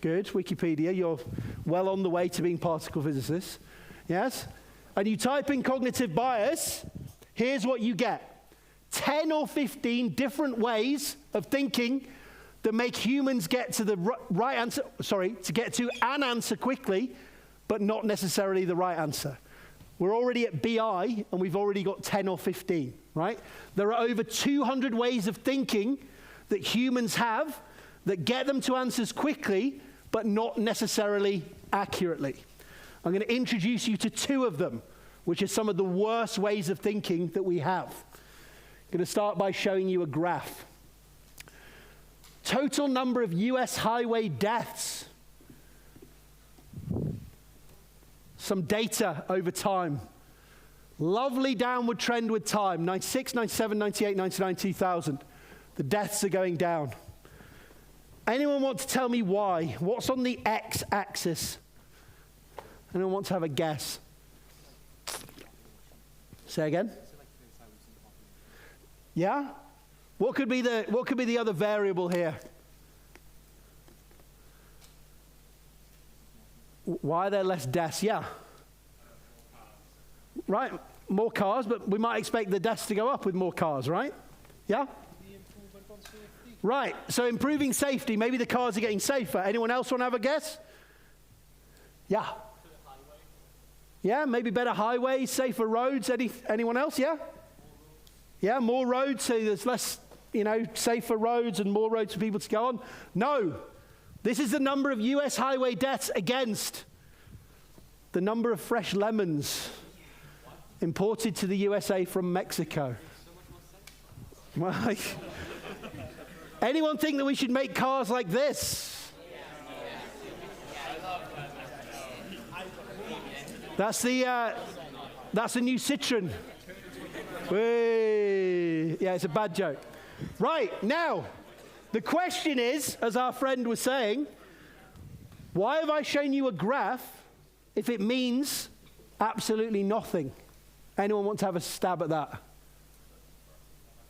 good, Wikipedia, you're well on the way to being particle physicists, yes? And you type in cognitive bias, here's what you get. 10 or 15 different ways of thinking that make humans get to the right answer, to get to an answer quickly, but not necessarily the right answer. We're already at BI, and we've already got 10 or 15, right? There are over 200 ways of thinking that humans have that get them to answers quickly, but not necessarily accurately. I'm going to introduce you to 2 of them, which are some of the worst ways of thinking that we have. I'm going to start by showing you a graph. Total number of US highway deaths. Some data over time. Lovely downward trend with time. 96, 97, 98, 99, 2000. The deaths are going down. Anyone want to tell me why? What's on the x-axis? Anyone want to have a guess? Say again? Yeah? What could be the other variable here? Why are there less deaths? Yeah. Right, more cars, but we might expect the deaths to go up with more cars, right? Yeah? Right, so improving safety, maybe the cars are getting safer. Anyone else want to have a guess? Yeah. Yeah, maybe better highways, safer roads. Anyone else? Yeah? Yeah, more roads, so there's less, safer roads and more roads for people to go on. No, this is the number of US highway deaths against the number of fresh lemons imported to the USA from Mexico. Anyone think that we should make cars like this? That's the new Citroen. Yeah, it's a bad joke. Right, now, the question is, as our friend was saying, why have I shown you a graph if it means absolutely nothing? Anyone want to have a stab at that?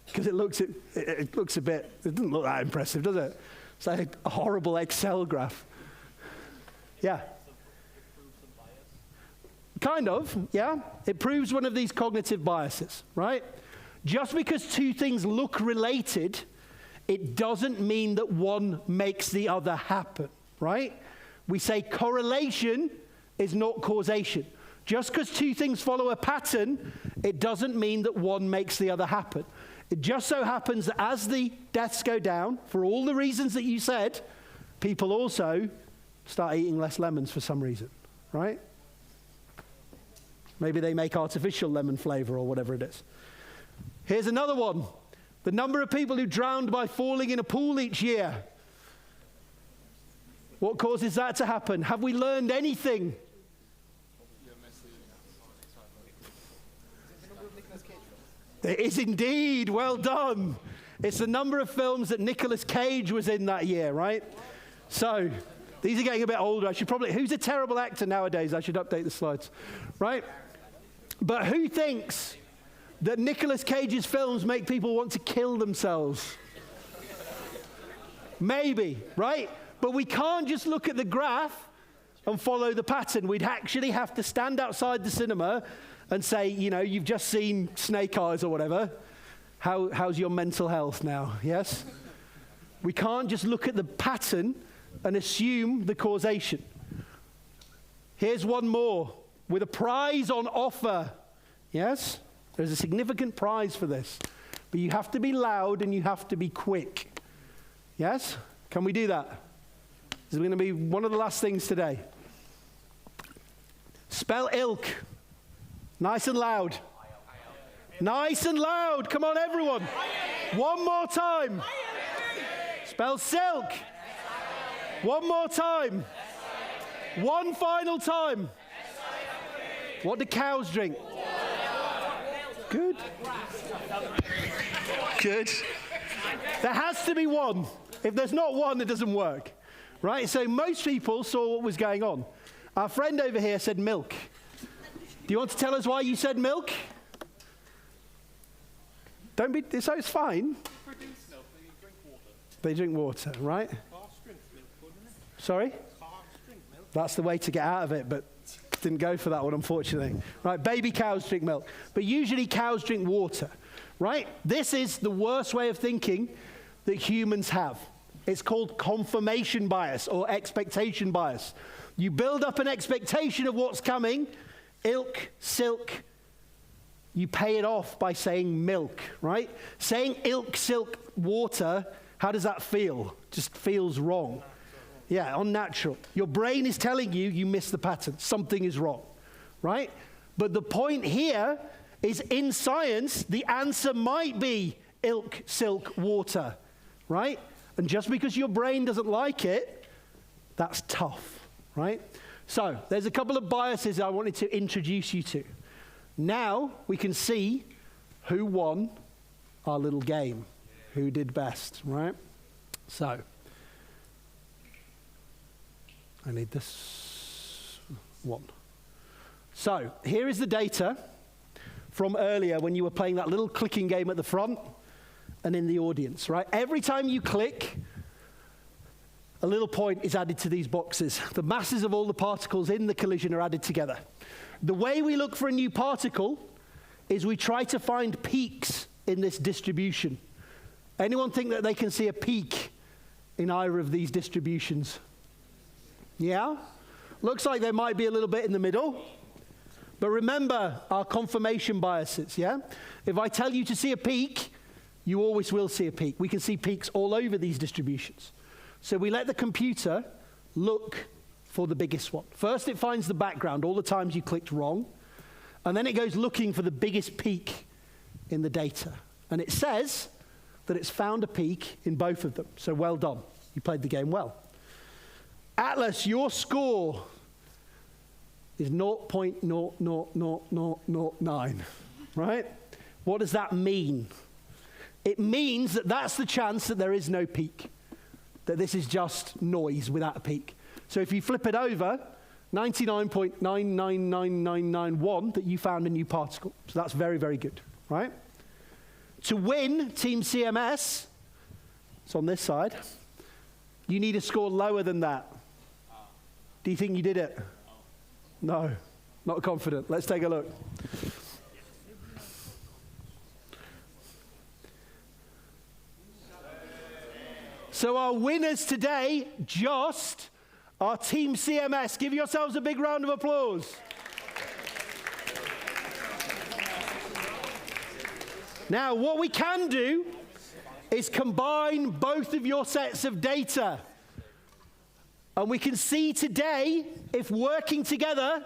Because it looks a bit, it doesn't look that impressive, does it? It's like a horrible Excel graph. Yeah. Kind of, yeah. It proves one of these cognitive biases, right? Just because 2 things look related, it doesn't mean that one makes the other happen, right? We say correlation is not causation. Just because two things follow a pattern, it doesn't mean that one makes the other happen. It just so happens that as the deaths go down, for all the reasons that you said, people also start eating less lemons for some reason, right? Maybe they make artificial lemon flavor or whatever it is. Here's another one. The number of people who drowned by falling in a pool each year. What causes that to happen? Have we learned anything? There is indeed. Well done. It's the number of films that Nicolas Cage was in that year, right? So, these are getting a bit older. I should probably, who's a terrible actor nowadays? I should update the slides, right? But who thinks that Nicolas Cage's films make people want to kill themselves? Maybe, right? But we can't just look at the graph and follow the pattern. We'd actually have to stand outside the cinema and say, you know, you've just seen Snake Eyes or whatever. How's your mental health now? Yes? We can't just look at the pattern and assume the causation. Here's one more with a prize on offer. Yes? There's a significant prize for this. But you have to be loud and you have to be quick. Yes? Can we do that? This is going to be one of the last things today. Spell ilk. Nice and loud. Nice and loud. Come on, everyone. One more time. Spell silk. One more time. One final time. What do cows drink? Good. Good. There has to be one. If there's not one, it doesn't work. Right? So most people saw what was going on. Our friend over here said milk. Do you want to tell us why you said milk? Don't be, so it's fine. They drink water, right? Sorry? That's the way to get out of it, but didn't go for that one, unfortunately. Right, baby cows drink milk. But usually cows drink water, right? This is the worst way of thinking that humans have. It's called confirmation bias or expectation bias. You build up an expectation of what's coming, ilk, silk, you pay it off by saying milk, right? Saying ilk, silk, water, how does that feel? Just feels wrong. Yeah, unnatural. Your brain is telling you you missed the pattern. Something is wrong, right? But the point here is in science, the answer might be ilk, silk, water, right? And just because your brain doesn't like it, that's tough, right? So there's a couple of biases I wanted to introduce you to. Now we can see who won our little game, who did best, right? So I need this one. So here is the data from earlier when you were playing that little clicking game at the front and in the audience, right? Every time you click, a little point is added to these boxes. The masses of all the particles in the collision are added together. The way we look for a new particle is we try to find peaks in this distribution. Anyone think that they can see a peak in either of these distributions? Yeah? Looks like there might be a little bit in the middle. But remember our confirmation biases, yeah? If I tell you to see a peak, you always will see a peak. We can see peaks all over these distributions. So we let the computer look for the biggest one. First it finds the background, all the times you clicked wrong, and then it goes looking for the biggest peak in the data. And it says that it's found a peak in both of them. So well done. You played the game well. Atlas, your score is 0.00009, right? What does that mean? It means that that's the chance that there is no peak, that this is just noise without a peak. So if you flip it over, 99.999991 that you found a new particle. So that's very, very good, right? To win Team CMS, it's on this side, you need a score lower than that. Do you think you did it? No, not confident. Let's take a look. So our winners today, just our Team CMS. Give yourselves a big round of applause. Now, what we can do is combine both of your sets of data. And we can see today if working together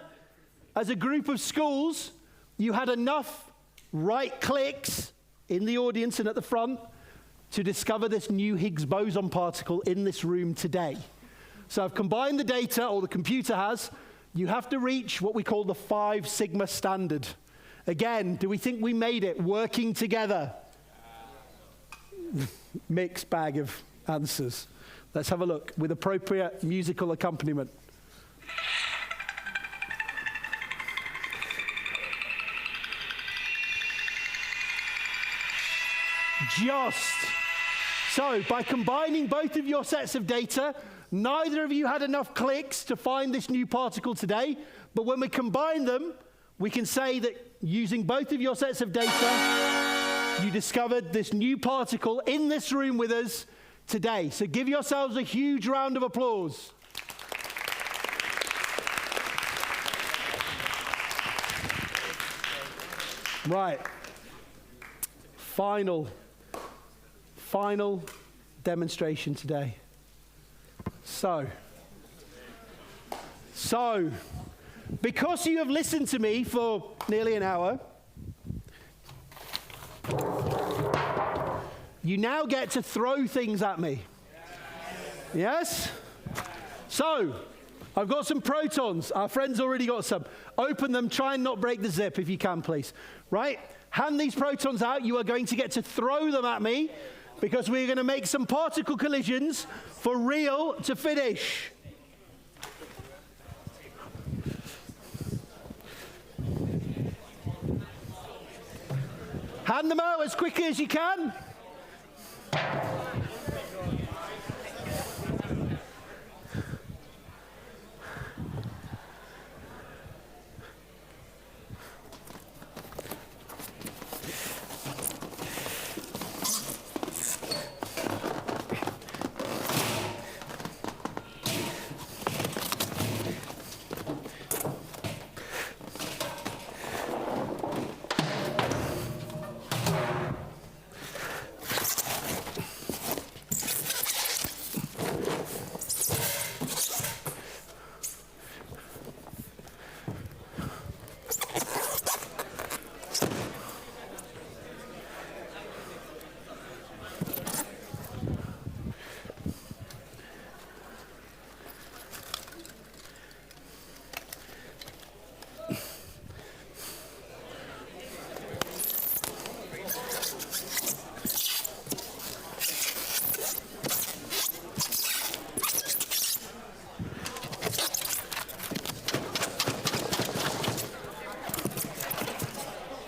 as a group of schools, you had enough right clicks in the audience and at the front to discover this new Higgs boson particle in this room today. So I've combined the data, or the computer has. You have to reach what we call the 5 sigma standard. Again, do we think we made it working together? Mixed bag of answers. Let's have a look with appropriate musical accompaniment. Just. So, by combining both of your sets of data, neither of you had enough clicks to find this new particle today, but when we combine them, we can say that using both of your sets of data, you discovered this new particle in this room with us today. So give yourselves a huge round of applause. Right. Final demonstration today. So, because you have listened to me for nearly an hour, you now get to throw things at me. Yes? So, I've got some protons. Our friend's already got some. Open them. Try and not break the zip if you can, please. Right? Hand these protons out. You are going to get to throw them at me because we're going to make some particle collisions for real to finish. Hand them out as quickly as you can.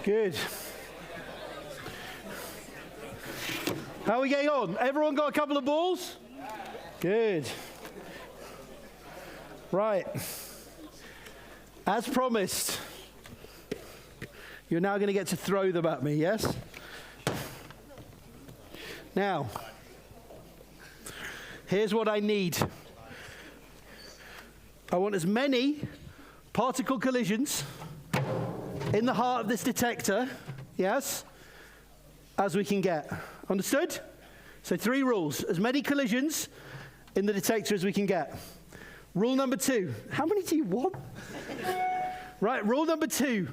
Good. How are we getting on? Everyone got a couple of balls? Good. Right. As promised, you're now going to get to throw them at me, yes? Now, here's what I need. I want as many particle collisions in the heart of this detector, yes, as we can get. Understood? So 3 rules. As many collisions in the detector as we can get. Rule number 2. How many do you want? Right, rule number 2.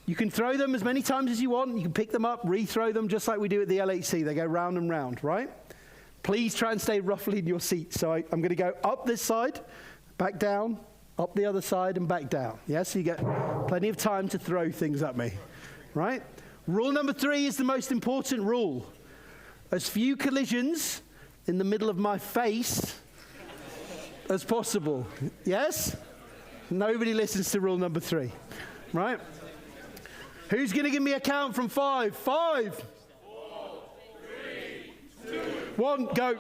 You can throw them as many times as you want. You can pick them up, re-throw them, just like we do at the LHC. They go round and round, right? Please try and stay roughly in your seat. So I'm going to go up this side, back down, up the other side and back down. Yes, so you get plenty of time to throw things at me, right? Rule number 3 is the most important rule. As few collisions in the middle of my face as possible. Yes? Nobody listens to rule number 3, right? Who's going to give me a count from 5? 5, 4, 3, 2, 1, go.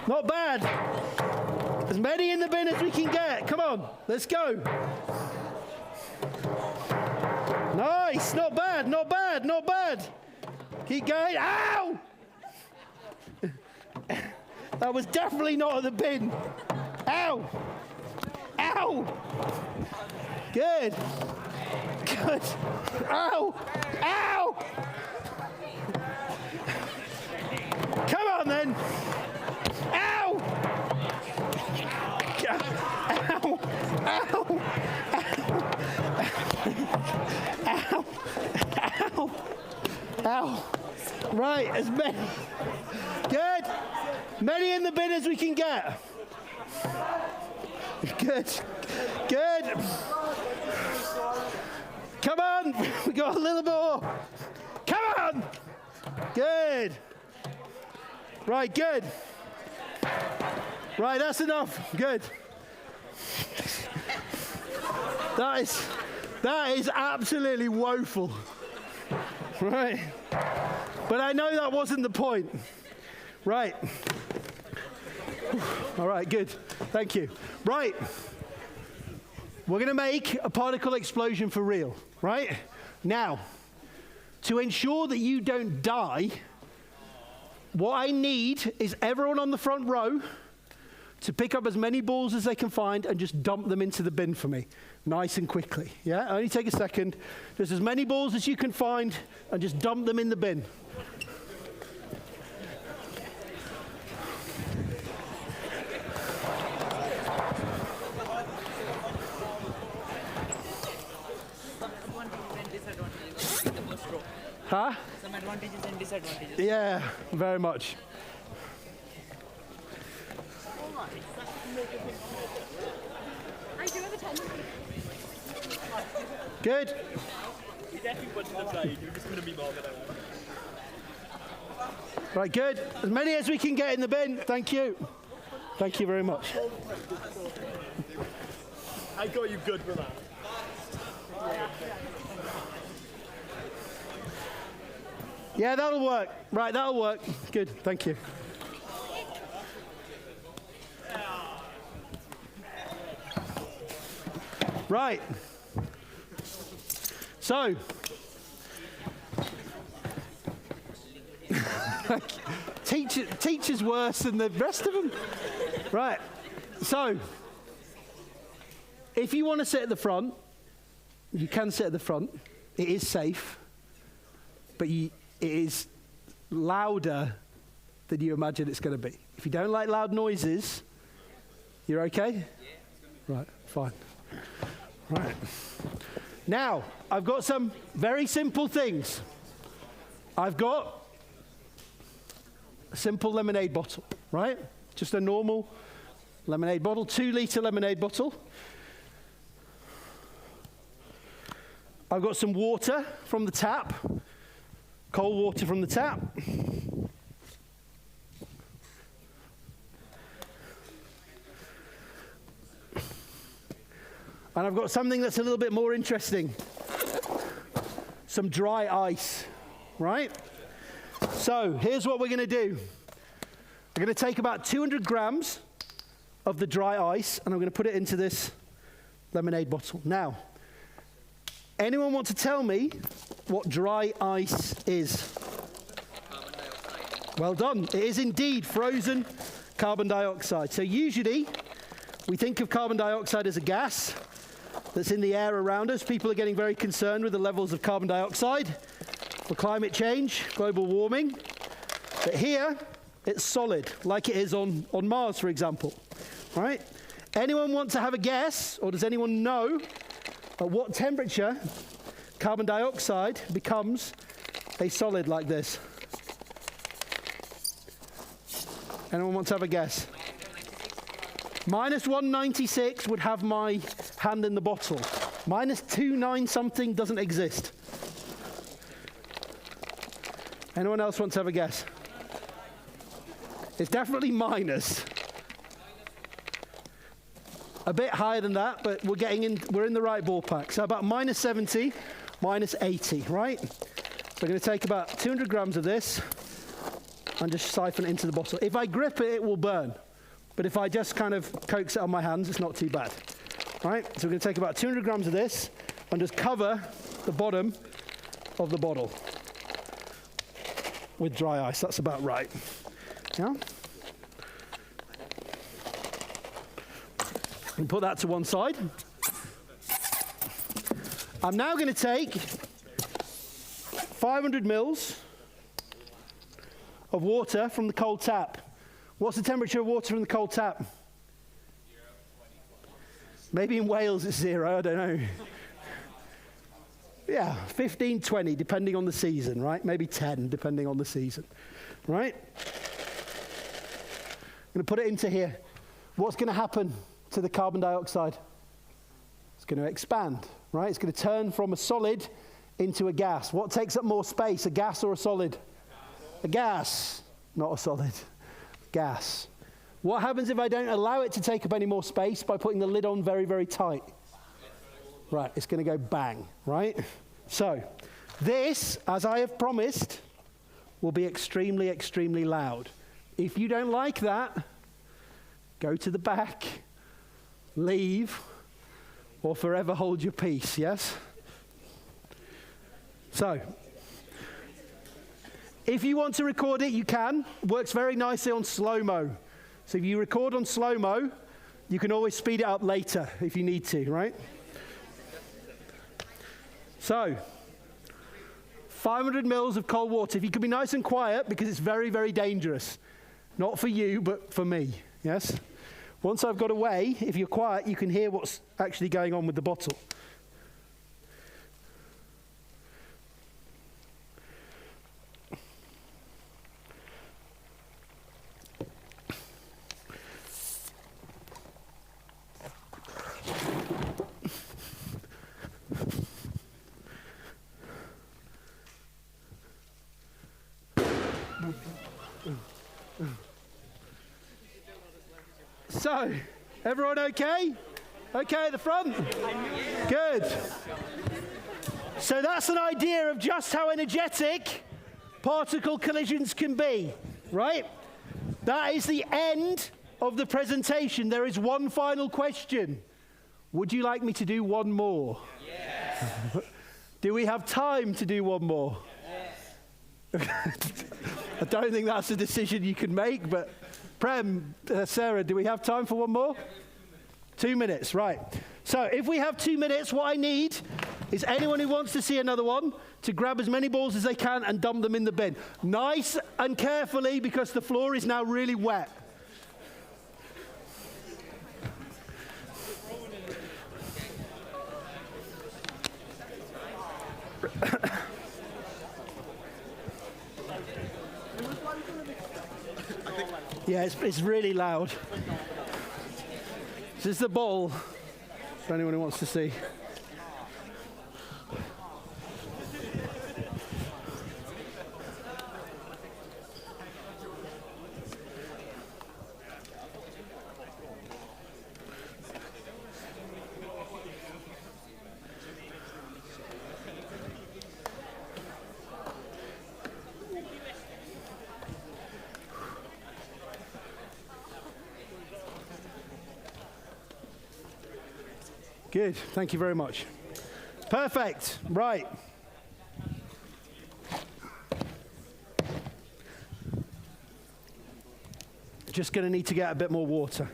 Not bad. As many in the bin as we can get. Come on, let's go. Nice, not bad, not bad, not bad. Keep going. Ow! That was definitely not at the bin. Ow! Ow! Good. Good. Ow! Ow! Come on then. Ow! Ow! Ow! Ow! Ow! Ow! Right, as many. Good. Many in the bin as we can get. Good. Good. Come on. We got a little more. Come on. Good. Right, good. Right, that's enough. Good. That is absolutely woeful. Right. But I know that wasn't the point. Right. All right, good. Thank you. Right. We're going to make a particle explosion for real, right? Now, to ensure that you don't die, what I need is everyone on the front row to pick up as many balls as they can find and just dump them into the bin for me, nice and quickly. Yeah, only take a second. Just as many balls as you can find and just dump them in the bin. Huh? Some advantages and disadvantages. Yeah, very much. Good. Right, good. As many as we can get in the bin. Thank you. Thank you very much. I got you good for that. Yeah, that'll work. Right, that'll work. Good, thank you. Right. So, teacher's worse than the rest of them. Right. So, if you want to sit at the front, you can sit at the front. It is safe, but it is louder than you imagine it's going to be. If you don't like loud noises, you're okay? Yeah. Right, fine. Right. Now, I've got some very simple things. I've got a simple lemonade bottle, right? Just a normal lemonade bottle, 2-liter lemonade bottle. I've got some water from the tap, cold water from the tap. And I've got something that's a little bit more interesting. Some dry ice, right? So here's what we're going to do. We're going to take about 200 grams of the dry ice, and I'm going to put it into this lemonade bottle. Now, anyone want to tell me what dry ice is? Carbon dioxide. Well done. It is indeed frozen carbon dioxide. So usually we think of carbon dioxide as a gas that's in the air around us. People are getting very concerned with the levels of carbon dioxide for climate change, global warming. But here, it's solid, like it is on Mars, for example. Right? Anyone want to have a guess, or does anyone know at what temperature carbon dioxide becomes a solid like this? Anyone want to have a guess? Minus 196 would have my hand in the bottle. Minus 29 something doesn't exist. Anyone else want to have a guess? It's definitely minus. A bit higher than that, but we're in the right ballpark. So about minus 70, minus 80, right? So we're going to take about 200 grams of this and just siphon it into the bottle. If I grip it, it will burn. But if I just kind of coax it on my hands, it's not too bad. Right? So we're going to take about 200 grams of this and just cover the bottom of the bottle with dry ice. That's about right. Yeah? And put that to one side. I'm now going to take 500 mils of water from the cold tap. What's the temperature of water from the cold tap? Maybe in Wales it's 0, I don't know. Yeah, 15, 20, depending on the season, right? Maybe 10, depending on the season, right? I'm going to put it into here. What's going to happen to the carbon dioxide? It's going to expand, right? It's going to turn from a solid into a gas. What takes up more space, a gas or a solid? A gas, not a solid. Gas. What happens if I don't allow it to take up any more space by putting the lid on very, very tight? Right, it's going to go bang, right? So, this, as I have promised, will be extremely, extremely loud. If you don't like that, go to the back, leave, or forever hold your peace, yes? So, if you want to record it, you can. Works very nicely on slow-mo. So if you record on slow-mo, you can always speed it up later if you need to, right? So, 500 mils of cold water. If you can be nice and quiet, because it's very, very dangerous. Not for you, but for me, yes? Once I've got away, if you're quiet, you can hear what's actually going on with the bottle. So, everyone okay? Okay at the front? Good. So that's an idea of just how energetic particle collisions can be, right? That is the end of the presentation. There is one final question. Would you like me to do one more? Yes. Do we have time to do one more? Yes. I don't think that's a decision you can make, but Prem, Sarah, do we have time for one more? 2 minutes, right. So if we have 2 minutes, what I need is anyone who wants to see another one to grab as many balls as they can and dump them in the bin. Nice and carefully, because the floor is now really wet. Yeah, it's really loud. This is the ball, for anyone who wants to see. Good, thank you very much. Perfect, right. Just going to need to get a bit more water.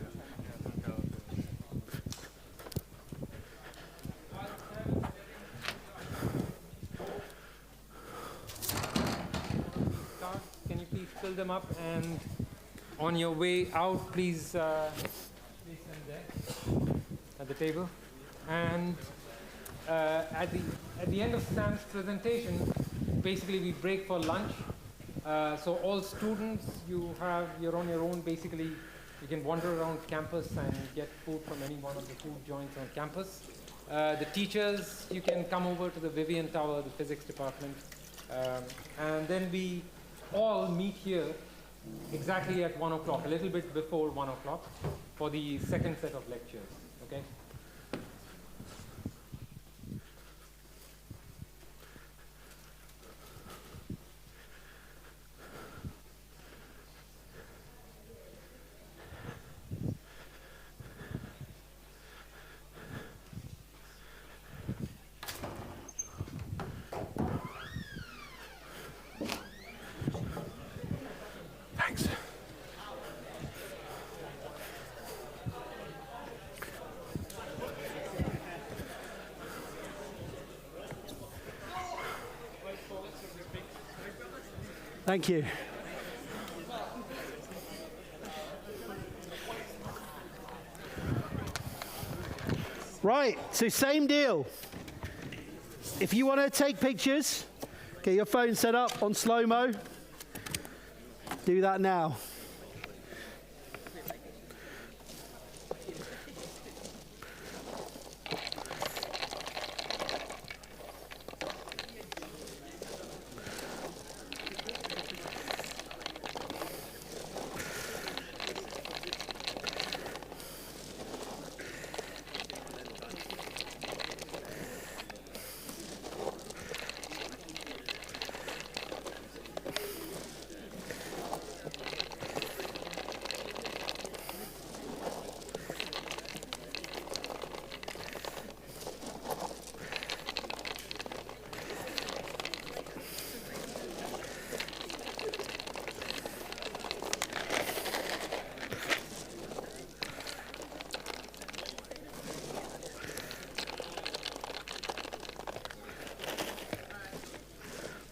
Can you please fill them up, and on your way out, please place them there at the table. And at the end of Sam's presentation, basically we break for lunch. So all students, you're on your own. Basically, you can wander around campus and get food from any one of the food joints on campus. The teachers, you can come over to the Vivian Tower, the physics department, and then we all meet here exactly at 1 o'clock, a little bit before 1 o'clock, for the second set of lectures. Okay. Thank you. Right, so same deal. If you want to take pictures, get your phone set up on slow-mo. Do that now.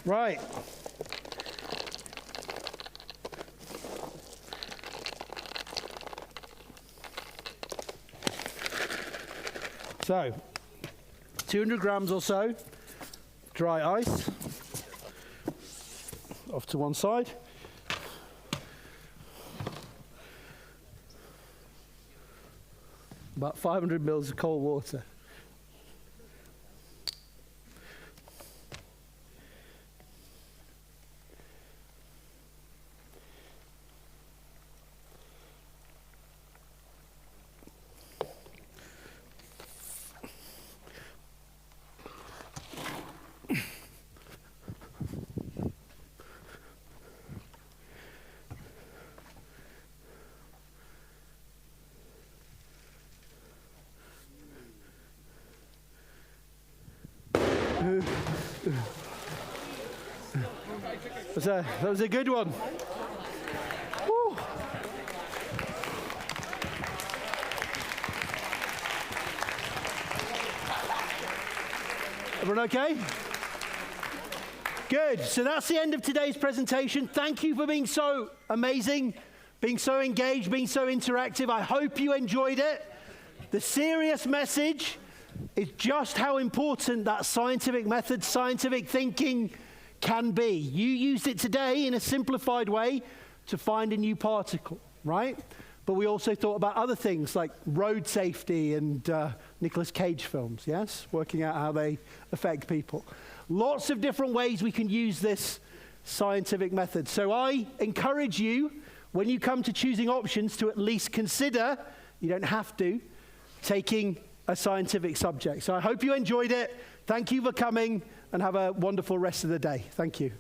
Right. So, 200 grams or so, dry ice, off to one side. About 500 mils of cold water. That was a good one. Woo. Everyone okay? Good. So that's the end of today's presentation. Thank you for being so amazing, being so engaged, being so interactive. I hope you enjoyed it. The serious message is just how important that scientific method, scientific thinking can be. You used it today in a simplified way to find a new particle, right? But we also thought about other things like road safety and Nicolas Cage films, yes? Working out how they affect people. Lots of different ways we can use this scientific method. So I encourage you, when you come to choosing options, to at least consider, you don't have to, taking a scientific subject. So I hope you enjoyed it. Thank you for coming, and have a wonderful rest of the day. Thank you.